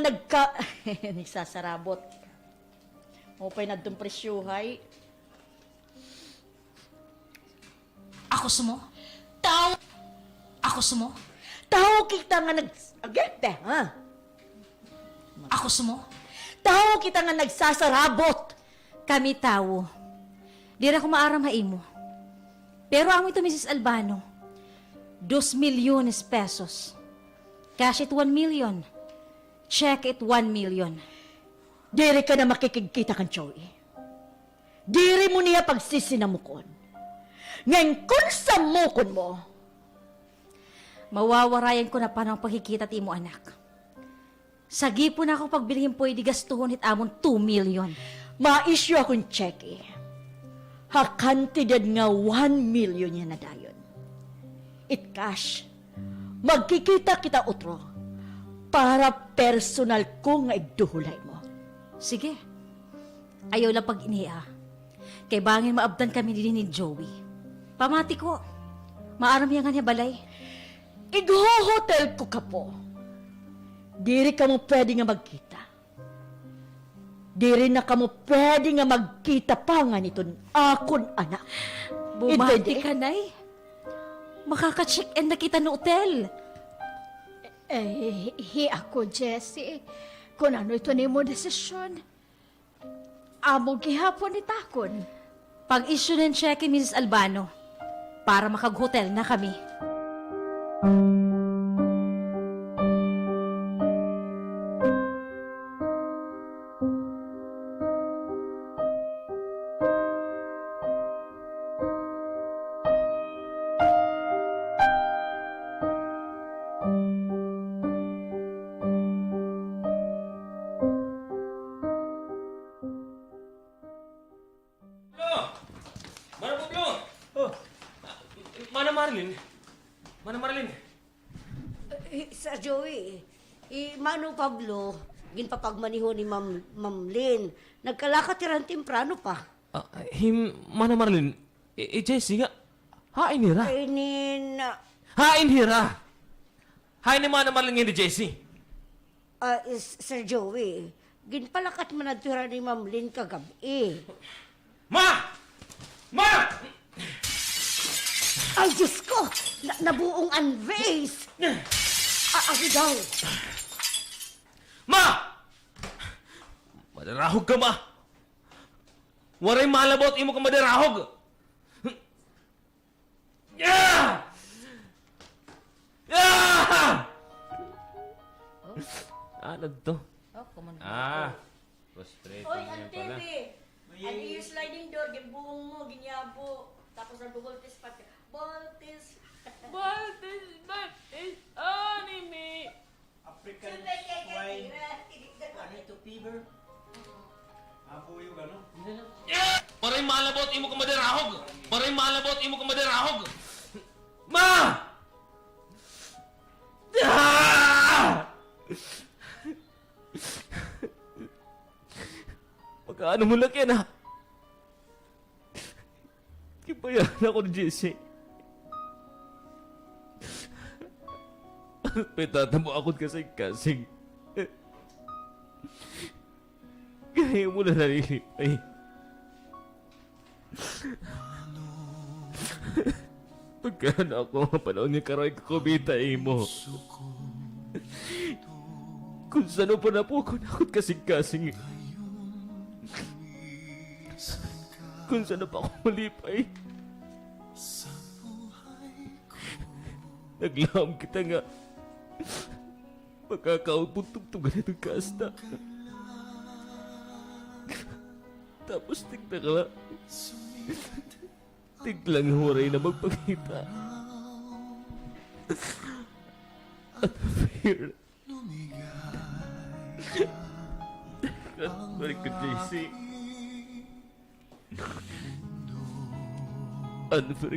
nagsasarabot. Mupay na itong presyuhay. Akos mo? Tao, Akos mo? tao kita nga Agente, ha? Akos mo? Tao kita nga nagsasarabot. Kami tao. Di na ko maaram haimo. Pero amo ito, Mrs. Albano. 2 milyones pesos. Cash it 1 million. Check it 1 million. Diri ka na makikigkita kan Joey. Diri mo niya pagsisinamukon. Ngayon kung sa mukon mo, Mawawarayan ko na pa ng pagkikita ti mo, anak. Sagi po na ako pagbilihin po di gastuhon it amon 2 million. ma-issue akong cheque. Hakantidad nga 1 million yan na dayon. It cash. Magkikita kita utro para personal ko nga igduhulay mo. Sige. Ayaw lang pag iniha. Kay bangin maabdan kami din ni Joey. Pamati ko. Maaram yan nga niya balay. Igho-hotel ko ka po. Diri ka mo pwede nga magkita. Diri na ka mo pwede nga magkita pa nga niton akon anak. Bumati Intindi? ka, Nay. Makaka-check-in na kita no hotel. Hi ako, Jessie. Kung ano ito ni mo desisyon. Amo gihapon ni Takon. Pag-issue ng check-in, Mrs. Albano, para makag-hotel na kami. Marilyn? Mana Marilyn? Sir Joey, Mano Pablo, ginpapagmaniho ni Ma'am Lynn. Nagkalakatiran temprano pa. Mana Marilyn? Jessie nga. Hain hira. Kainin, Hain hira. Hain ni mana Marilyn nga ni Jessie. Sir Joey, ginpalakat man natira ni Ma'am Lynn kagabi. Ma! Ma! Ay, Diyos ko! Nabuong unrace! Ako daw. Ma! Madarahog ka, ma! Waray malabot, imo ka madarahog! Yeah! Yeah! Ano to? Frustrated Oy, niya ang pala. TV! Ano yung sliding door, gibuong mo, ginyabo. Tapos nag-voltis pa. Voltis! Anime! African swine. Ano ito, fever? Abo yung ano? Waray malabot, imo ka madarahog! Waray malabot, imo ka madarahog! Ma! Ah! Magkaano mo lang yan, ha? Kibayan ako ni Jesse. At may tatamo ako kasing-kasing. Gaya mo na nalilipay. Pagkaan ako ang panahon niya karoy kakubita mo. Kung saan pa na po ako nakot kasing-kasing. Kung saan pa ako malipay. Naglaham kita nga. Magkakaupog-tugtugan itong kasta. Tapos tigna ka lang. Tiglang huray na magpakita. At fear. Balik ko, JC. Unfair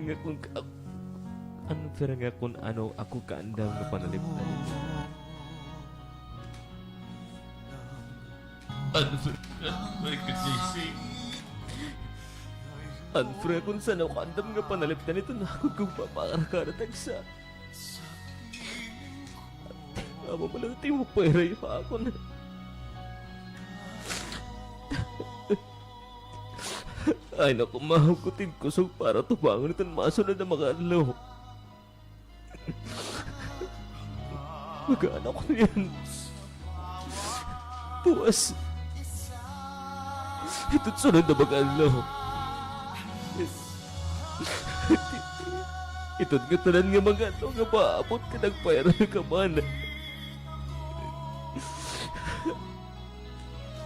nga kung ano ako kaandam na panaliptan. Balik ko, JC. Unfair kung saan ako kaandam nga panaliptan ito na ako kung papakarakaradag sa. Amo pala natin mo pera yung ako na. Ay naku, mahukutin ko so para tubangon itong masunod na mga alaw. Mag-anak ko yan. Puwas. Ito't sunod na mga alaw. Ito't nga tanan nga mga alaw nga paabot ka ng pera ka man.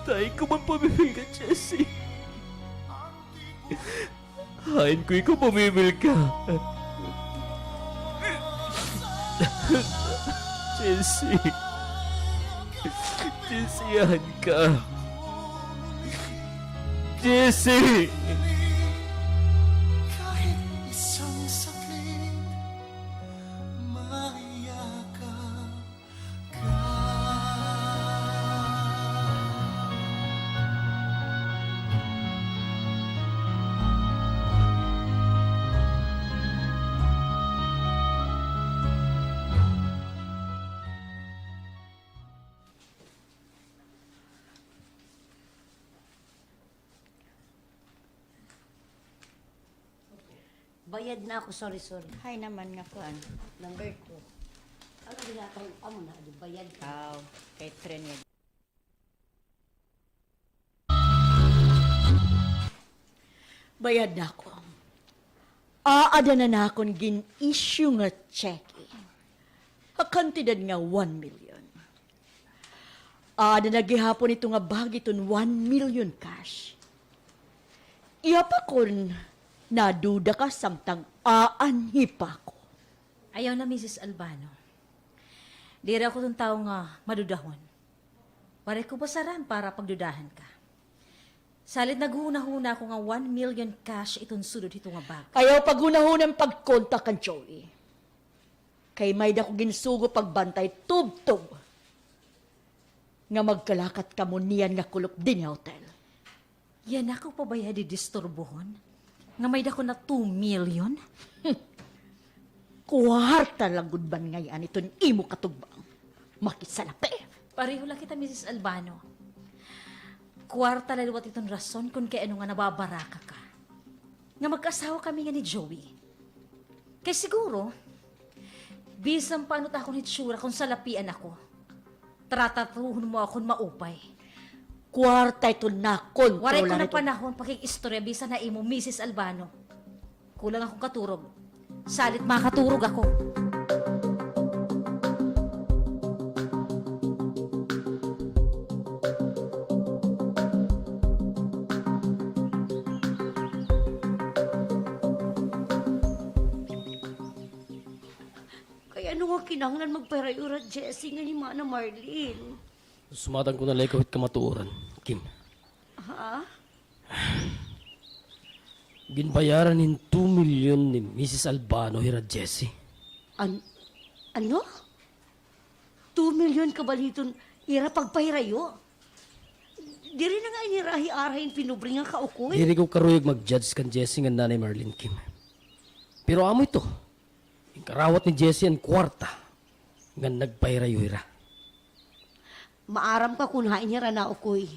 Tayo ko man pamimil ka, Jessie. Hain ko ikaw pamimil ka. Jessie. Jessiehan ka. Jessie! Kahit isang sakit, maiyakap ka. Bayad na ako, sorry. Hay naman nga ko, ano. Number 2. Ano ginatang amo na, bayad ka. Kay Tren nga. Bayad na ako. Aada na akong gin-issue nga cheque. Kantidad nga 1 million. Aada na gihapon ito nga bag iton 1 million cash. Iya pa kon naduda ka samtang aanhi pa ko. Ayaw na, Mrs. Albano. Dira ako itong tao nga madudahon. Waray ko basaran para pagdudahan ka. Salit naguna-huna ko nga 1 million cash itong sulod ito nga bag. Ayaw pagunahon ng pagkontak kan Joey. Kay may da ko ginsugo pagbantay tub-tub. Nga magkalakat ka mo niyan nga kulop din nga hotel. Yan ako pa ba di disturbohon? Nga may dako na 2 million? Kuwarta lang gudban ngayon itong imo katugbang. Makisalapi. Pareho lang kita, Mrs. Albano. Kwarta laliwat itong rason kung kaya ano nga nababaraka ka. Nga magkasawa kami nga ni Joey. Kaya siguro, bisang paano akong hitsura kung salapian ako. Tratatuhon mo akong maupay. Kuwarta ito na kontrola. Waray ko na ito. panahon pakikistorya bisa na imo, Mrs. Albano. Kulang akong katurog. Salit makaturog ako. Kaya ano nga kinahanglan magpahirayura, Jessie, nga ni Mana Marlene? Sumatan ko na lang kahit kamatuoran, Kim. Ha? Ginbayaran in 2 million ni Mrs. Albano hira Jessie. Ano? 2 million kabaliton ira pagpahirayo? Di rin na nga inirahi-arahin pinubring nga kaukoy. Diri ko karuyog mag-judge kan Jessie nga nanay Marlene Kim. Pero amo ito. Yung karawat ni Jessie ang kwarta nga nagpahirayo hira. Maaram ka kung hain niya na ukoy.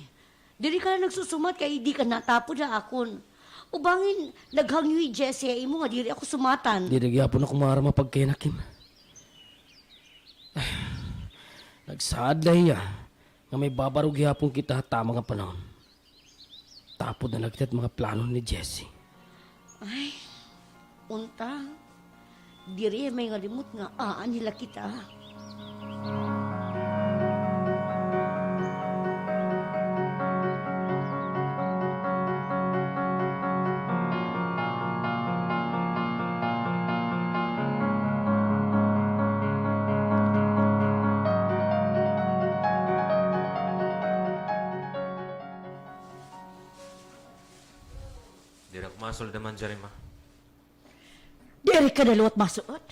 Diri ka na nagsusumat kay di ka natapod na akon. Ubangin, naghangyoy Jessie ay mo nga diri ako sumatan. Di nagyapon ako marama pagkaya na Kim. Nagsaad na hiya nga may babarog yapon kita tama nga panahon. Tapod na nagtit mga plano ni Jessie. Ay, unta. Diri may nga limot nga nila kita. Di na kumasol naman dyan, ma. Diri ka naluwat masuot.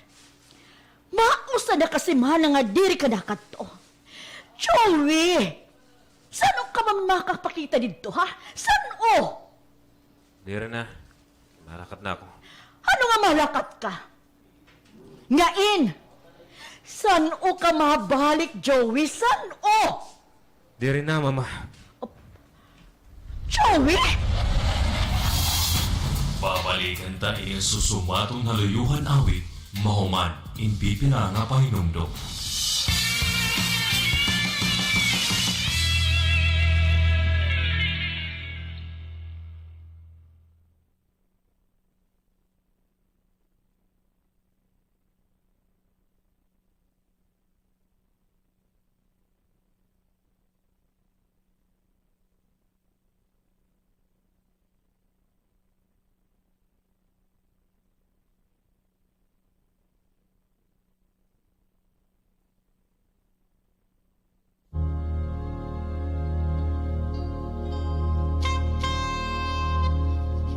Mausa na kasi mahal nga diri ka nakato. Joey! Saan ka man makapakita dito, ha? Saan o? Di rin na. Malakat na ako. Ano nga malakat ka? Ngain! Saan o ka mabalik, Joey? Saan o? Di rin na, mama. Joey! Babalikan ta iyang susumatong haluyuhan awit, mahuman, in pipila nga pahinumdom.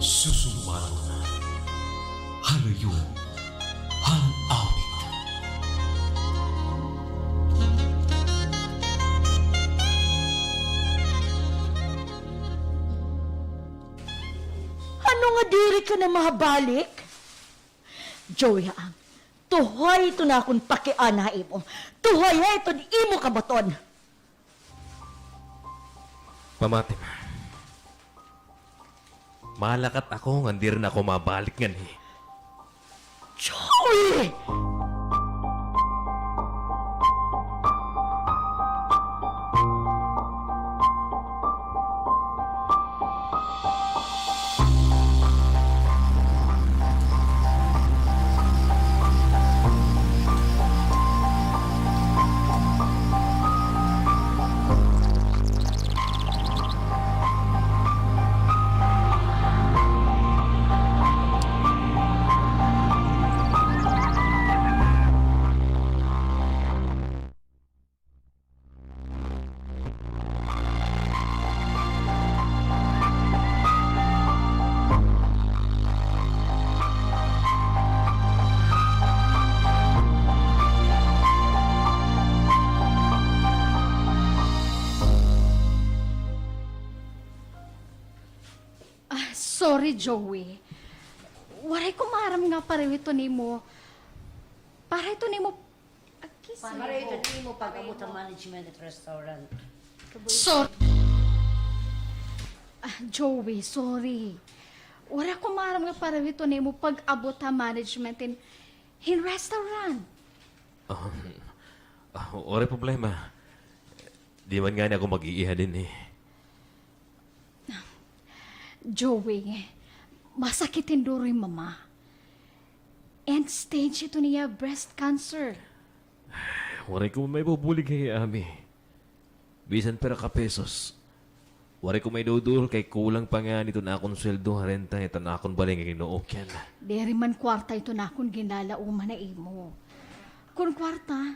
Susumatong haluyuhan awit. Ano nga diri ka na mahabalik? Joey, ang tuhoy ito na akong pakianay mo. Tuhoy ito ni imo kabaton. Pamatim. Malakat ako nga di rin ako mabalik nga ni. Joey! Sorry, Joey. Waray ko maram nga pareho ito nimo. Para ito nimo... Para ito di mo pag-abot ang management at restaurant. Sorry. Joey, sorry. Wala ko maram nga pareho ito nimo pag-abot ang management in restaurant. Ore problema. Di man nga ako mag-iiha din eh. Joey, masakitin duro yung mama. End stage ito niya breast cancer. Waray ko may bubulig kay Ami. Bisan pera ka pesos. Waray ko may dudul kay kulang pa nga nito na akong sweldo renta ito na akong baling ang inuokyan. Deri man kwarta ito na akong ginalauman na imo. Kung kwarta,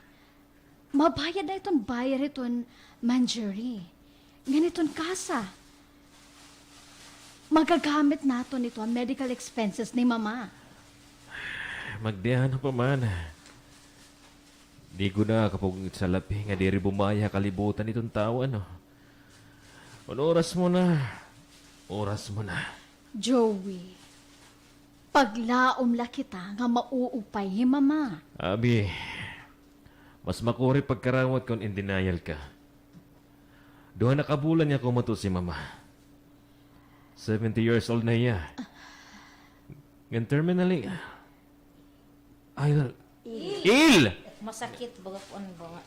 mabayad na itong bayar itong manjeri. Ganitong kasa. Magagamit nato nito ang medical expenses ni mama. Magdihan pa man. Di ko na kapag salapi nga diri bumaya kalibutan itong tao ano. Oras mo na. Oras mo na. Joey, paglaom la kita nga mauupay hi mama. Abi, mas makuri pagkarawat kung in denial ka. Doon nakabulan niya kumato si mama. 70 years old na iya. Ngan terminally. Ay, Il! Masakit baga po ano ba?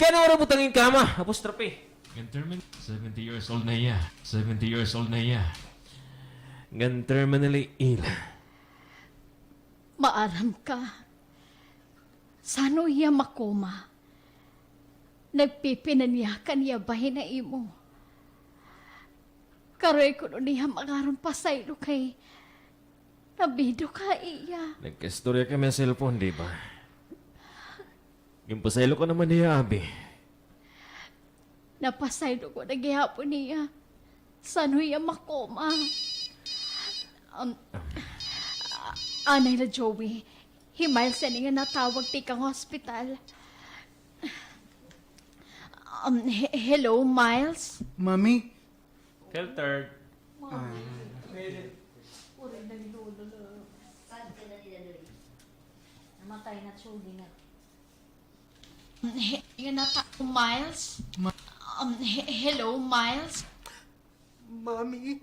Kaya na mo tanging kama, apostrophe. Ngan terminally. 70 years old na iya. 70 years old na iya. Ngan terminally ill. Maaram ka. Sano iya makoma? Nagpipinanyakan niya bahin na imo. Karoy ko nun niya makaroon pa sa ilo kay nabido ka iya. Nagkastorya kami sa cellphone, di ba? Yung pasaylo ko naman niya, Abi. Napasaydo ko nagyahapon niya. Sano iya makoma? Anay na Joey, himayal sa nga natawag ti kang hospital. Hello, Miles? Mami, Filtered. Namatay na Chuli nga. Yung natawag Miles? Hello, Miles? Mami,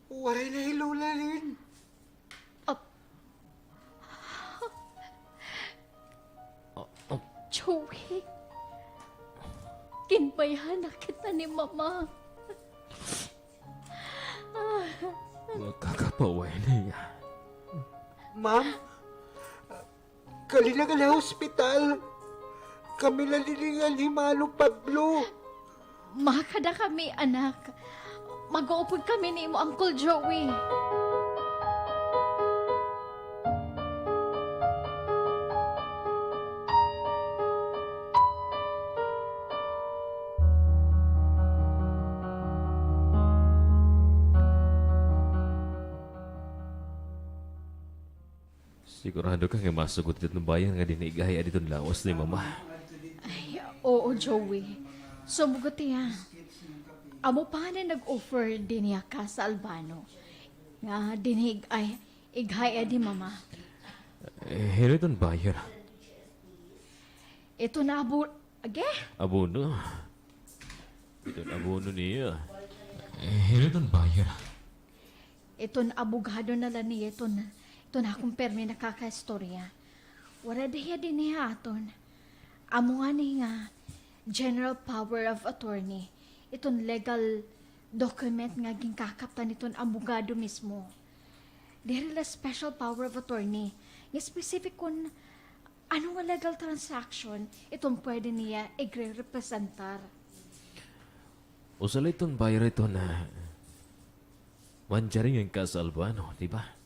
waray na hilulalin. Joey, kinbayahan na kita ni Mama. Magkakapaway niya. Ma'am, kalina ka na hospital. Kami lalilingan ni Manong Pablo. Makada kami, anak. Mag-uupod kami ni mo, Uncle Joey. Sigurado ka nga masugot dito ng bayan nga dinigay dito ng lawas ni Mama. Ay, oo, Joey. Sumugot niya. Amo pa na nag-offer din niya ka sa Albano. Nga dinig ay ighay di Mama. Hino itong bayan. Ito na abo... Age? Abono. Itong abono niya. Hino itong bayan. Ito na abogado na lang niya. Ito na akong permi nakaka-istorya. Wala diya din niya aton. Amo nga niya general power of attorney. Itong legal document nga ginkakaptan itong abogado mismo. Dahil la special power of attorney. Nga specific kung ano nga legal transaction itong pwede niya i-representar. Usala itong bayan ito na manjaring yung sa Albano, di ba?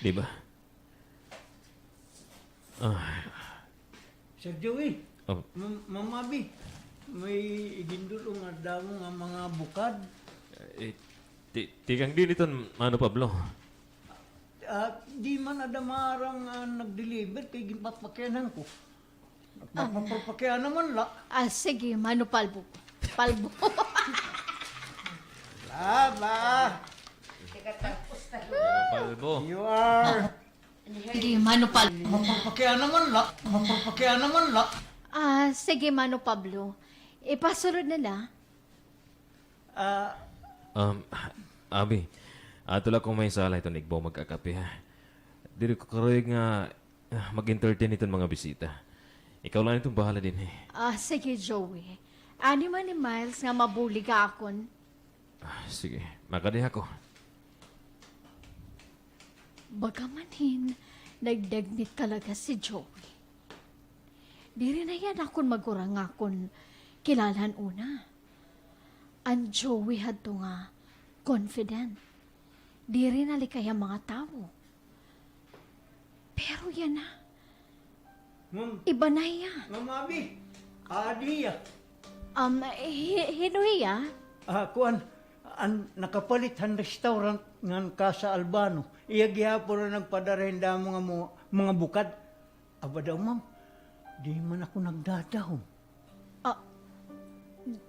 Di ba? Sir Joey, Oh. Mamabi, may igindulong nga damo nga mga bukad. Tigang din ito, Mano Pablo. At di man adamarang nag-deliver kay ginpapakyanan ko. Nagpapapakyanan naman la. Sige, Mano Palbo. Palbo. Laba! Palbo. You are... Sige, Mano Pablo. Mapapakya naman la. Mapapakya naman la. Sige, Mano Pablo. Ipasunod na na. Abi, ato lang kung may sala ito nigbaw magkakape ha. Dili ko karoy nga mag-entertain itong mga bisita. Ikaw lang itong bahala din eh. Sige, Joey. Ani man ni Miles nga mabuli ka akon. Sige, makadiha ko. Bagamanhin, nagdagnit talaga si Joey. Di rin na yan akon magurang akon kilalan una. Ang Joey had to nga confident. Di rin alikaya mga tao. Pero yan na. Iba na yan. Mamabi. Adiya. Hinuya? Kuan, ang nakapalit ang restaurant ngan Casa Albano. Iya gihapon na nagpadarin da mga bukad. Aba daw, ma'am, di man ako nagdadahom.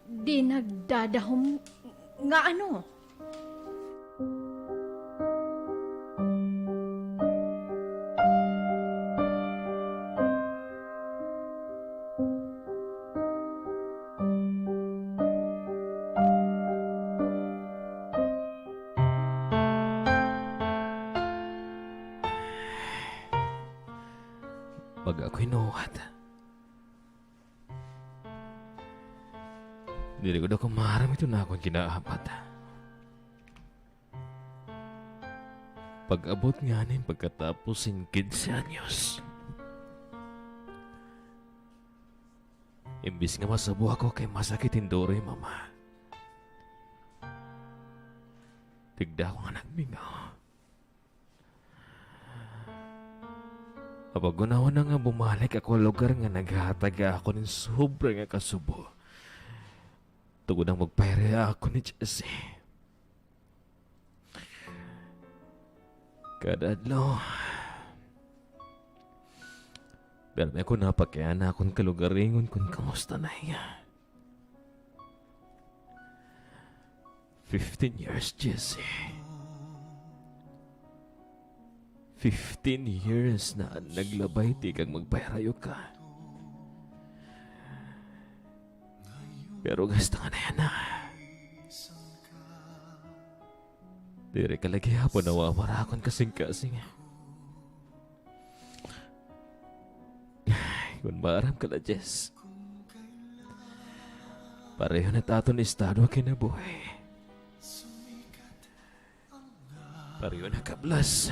Di nagdadahom nga ano? Pag ako'y nuwat. Dili ko daw kumaram ito na akong kinaapat. Pag-abot nga nin pagkatapos 15 anyos. Imbis nga masabo ako kay masakit indore, mama. Tigda ko nga nagmingaw. Kapag gunawa na nga bumalik ako lugar nga naghatag ako ng sobra nga kasubo. Tugod ang magpahiri ako ni Jessie. Kada adlaw. Pero may ako napakaya na akong kalugaringon kung kamusta na iya. 15 years, Jessie. 15 years na naglabay di kang magpahirayo ka. Pero gasta ka na yan na. Dire ka lagi hapon nawamarakon kasing-kasing. Kung maaram ka na, Jess. Pareho na taton estado kinabuhay. Pareho na kablas.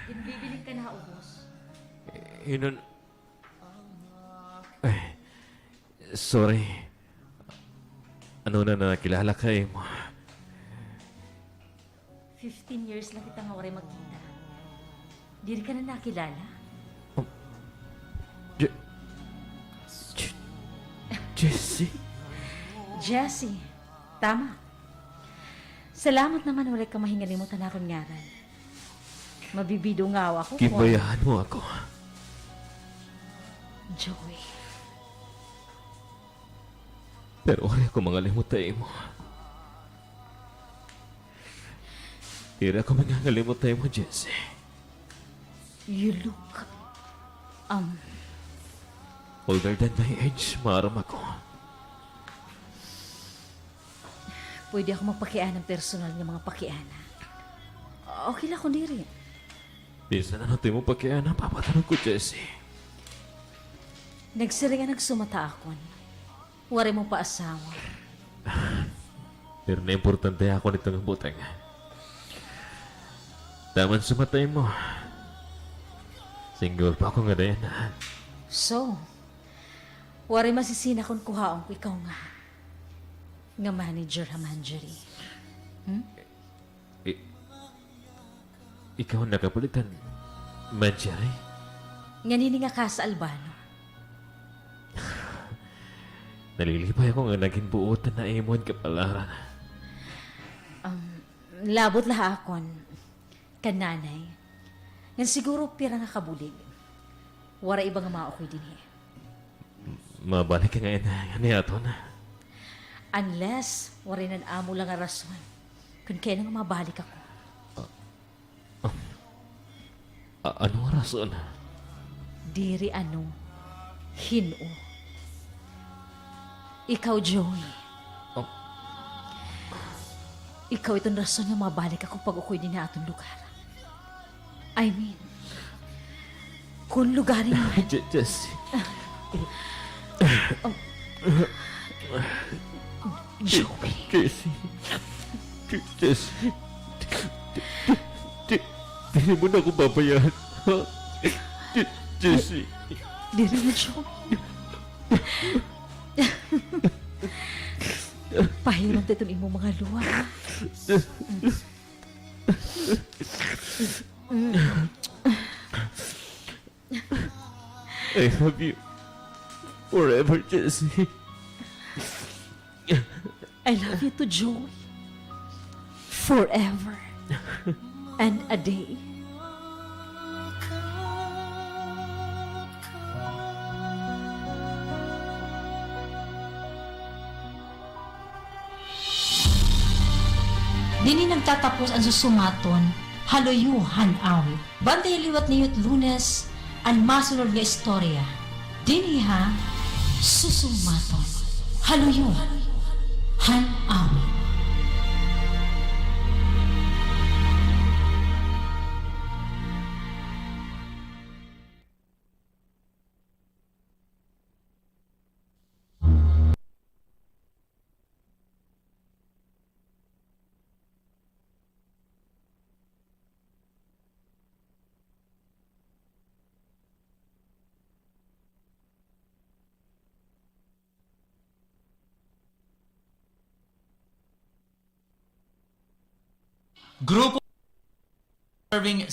Bibili ka na, ubos. Inon... Ay, sorry. Ano na nakilala ka mo? 15 years lang kita nga waray magkita. Diri ka na nakilala? Jessie? Jessie, tama. Salamat naman wala ka mahingalimutan akong ngaran. Mabibido nga ako. Gibayahan mo ako. Joey. Pero wala ko mga limutay mo. Tira ko mga limutay mo, Jessie. You look... Older than my age, maaram ako. Pwede ako magpakian ng personal ng mga pakiana. Okay lang kung diri. Minsan na natin mo pagkaya na papatanong ko, Jessie. Nagsiringa nagsumata akon. Wari mo pa asawa. Pero na importante ako nitong butang. Taman sumatay mo. Single pa ako nga na yan. So, wari masisina kung kuhaong ko ikaw nga. Nga manager ha Manjeri. Ikaw nakapalitan, Manjeri? Nga nini nga ka sa Albano. Nalilipay ako nga naging buotan na imon kapalaran. Labot laha akon. Kananay. Nga siguro pira nga kabulig. Wara iba nga maokoy din eh. mabalik ka ngayon ni aton. Unless, warinan amo lang nga rason. Kung kaya nga mabalik ako. Ano ang rason? Diri ano, hino. Ikaw, Joey. Oh. Ikaw itong rason nga mabalik ako pag ako'y din na atong lugar. I mean, kung lugarin mo. Jessie. Joey. Jessie. Jessie. Hindi mo na ako babayaan. Jessie. Diri na, Joey. Pahiram tayo itong imong mga luwa. Ha? I love you forever, Jessie. I love you too, Joey. Forever. And a day. Dini nagtatapos ang susumaton, haluyuhan awit. Bantay liwat niyot Lunes, ang masunod nga istorya. Dini ha, susumaton, haluyuhan awit. Grupo serving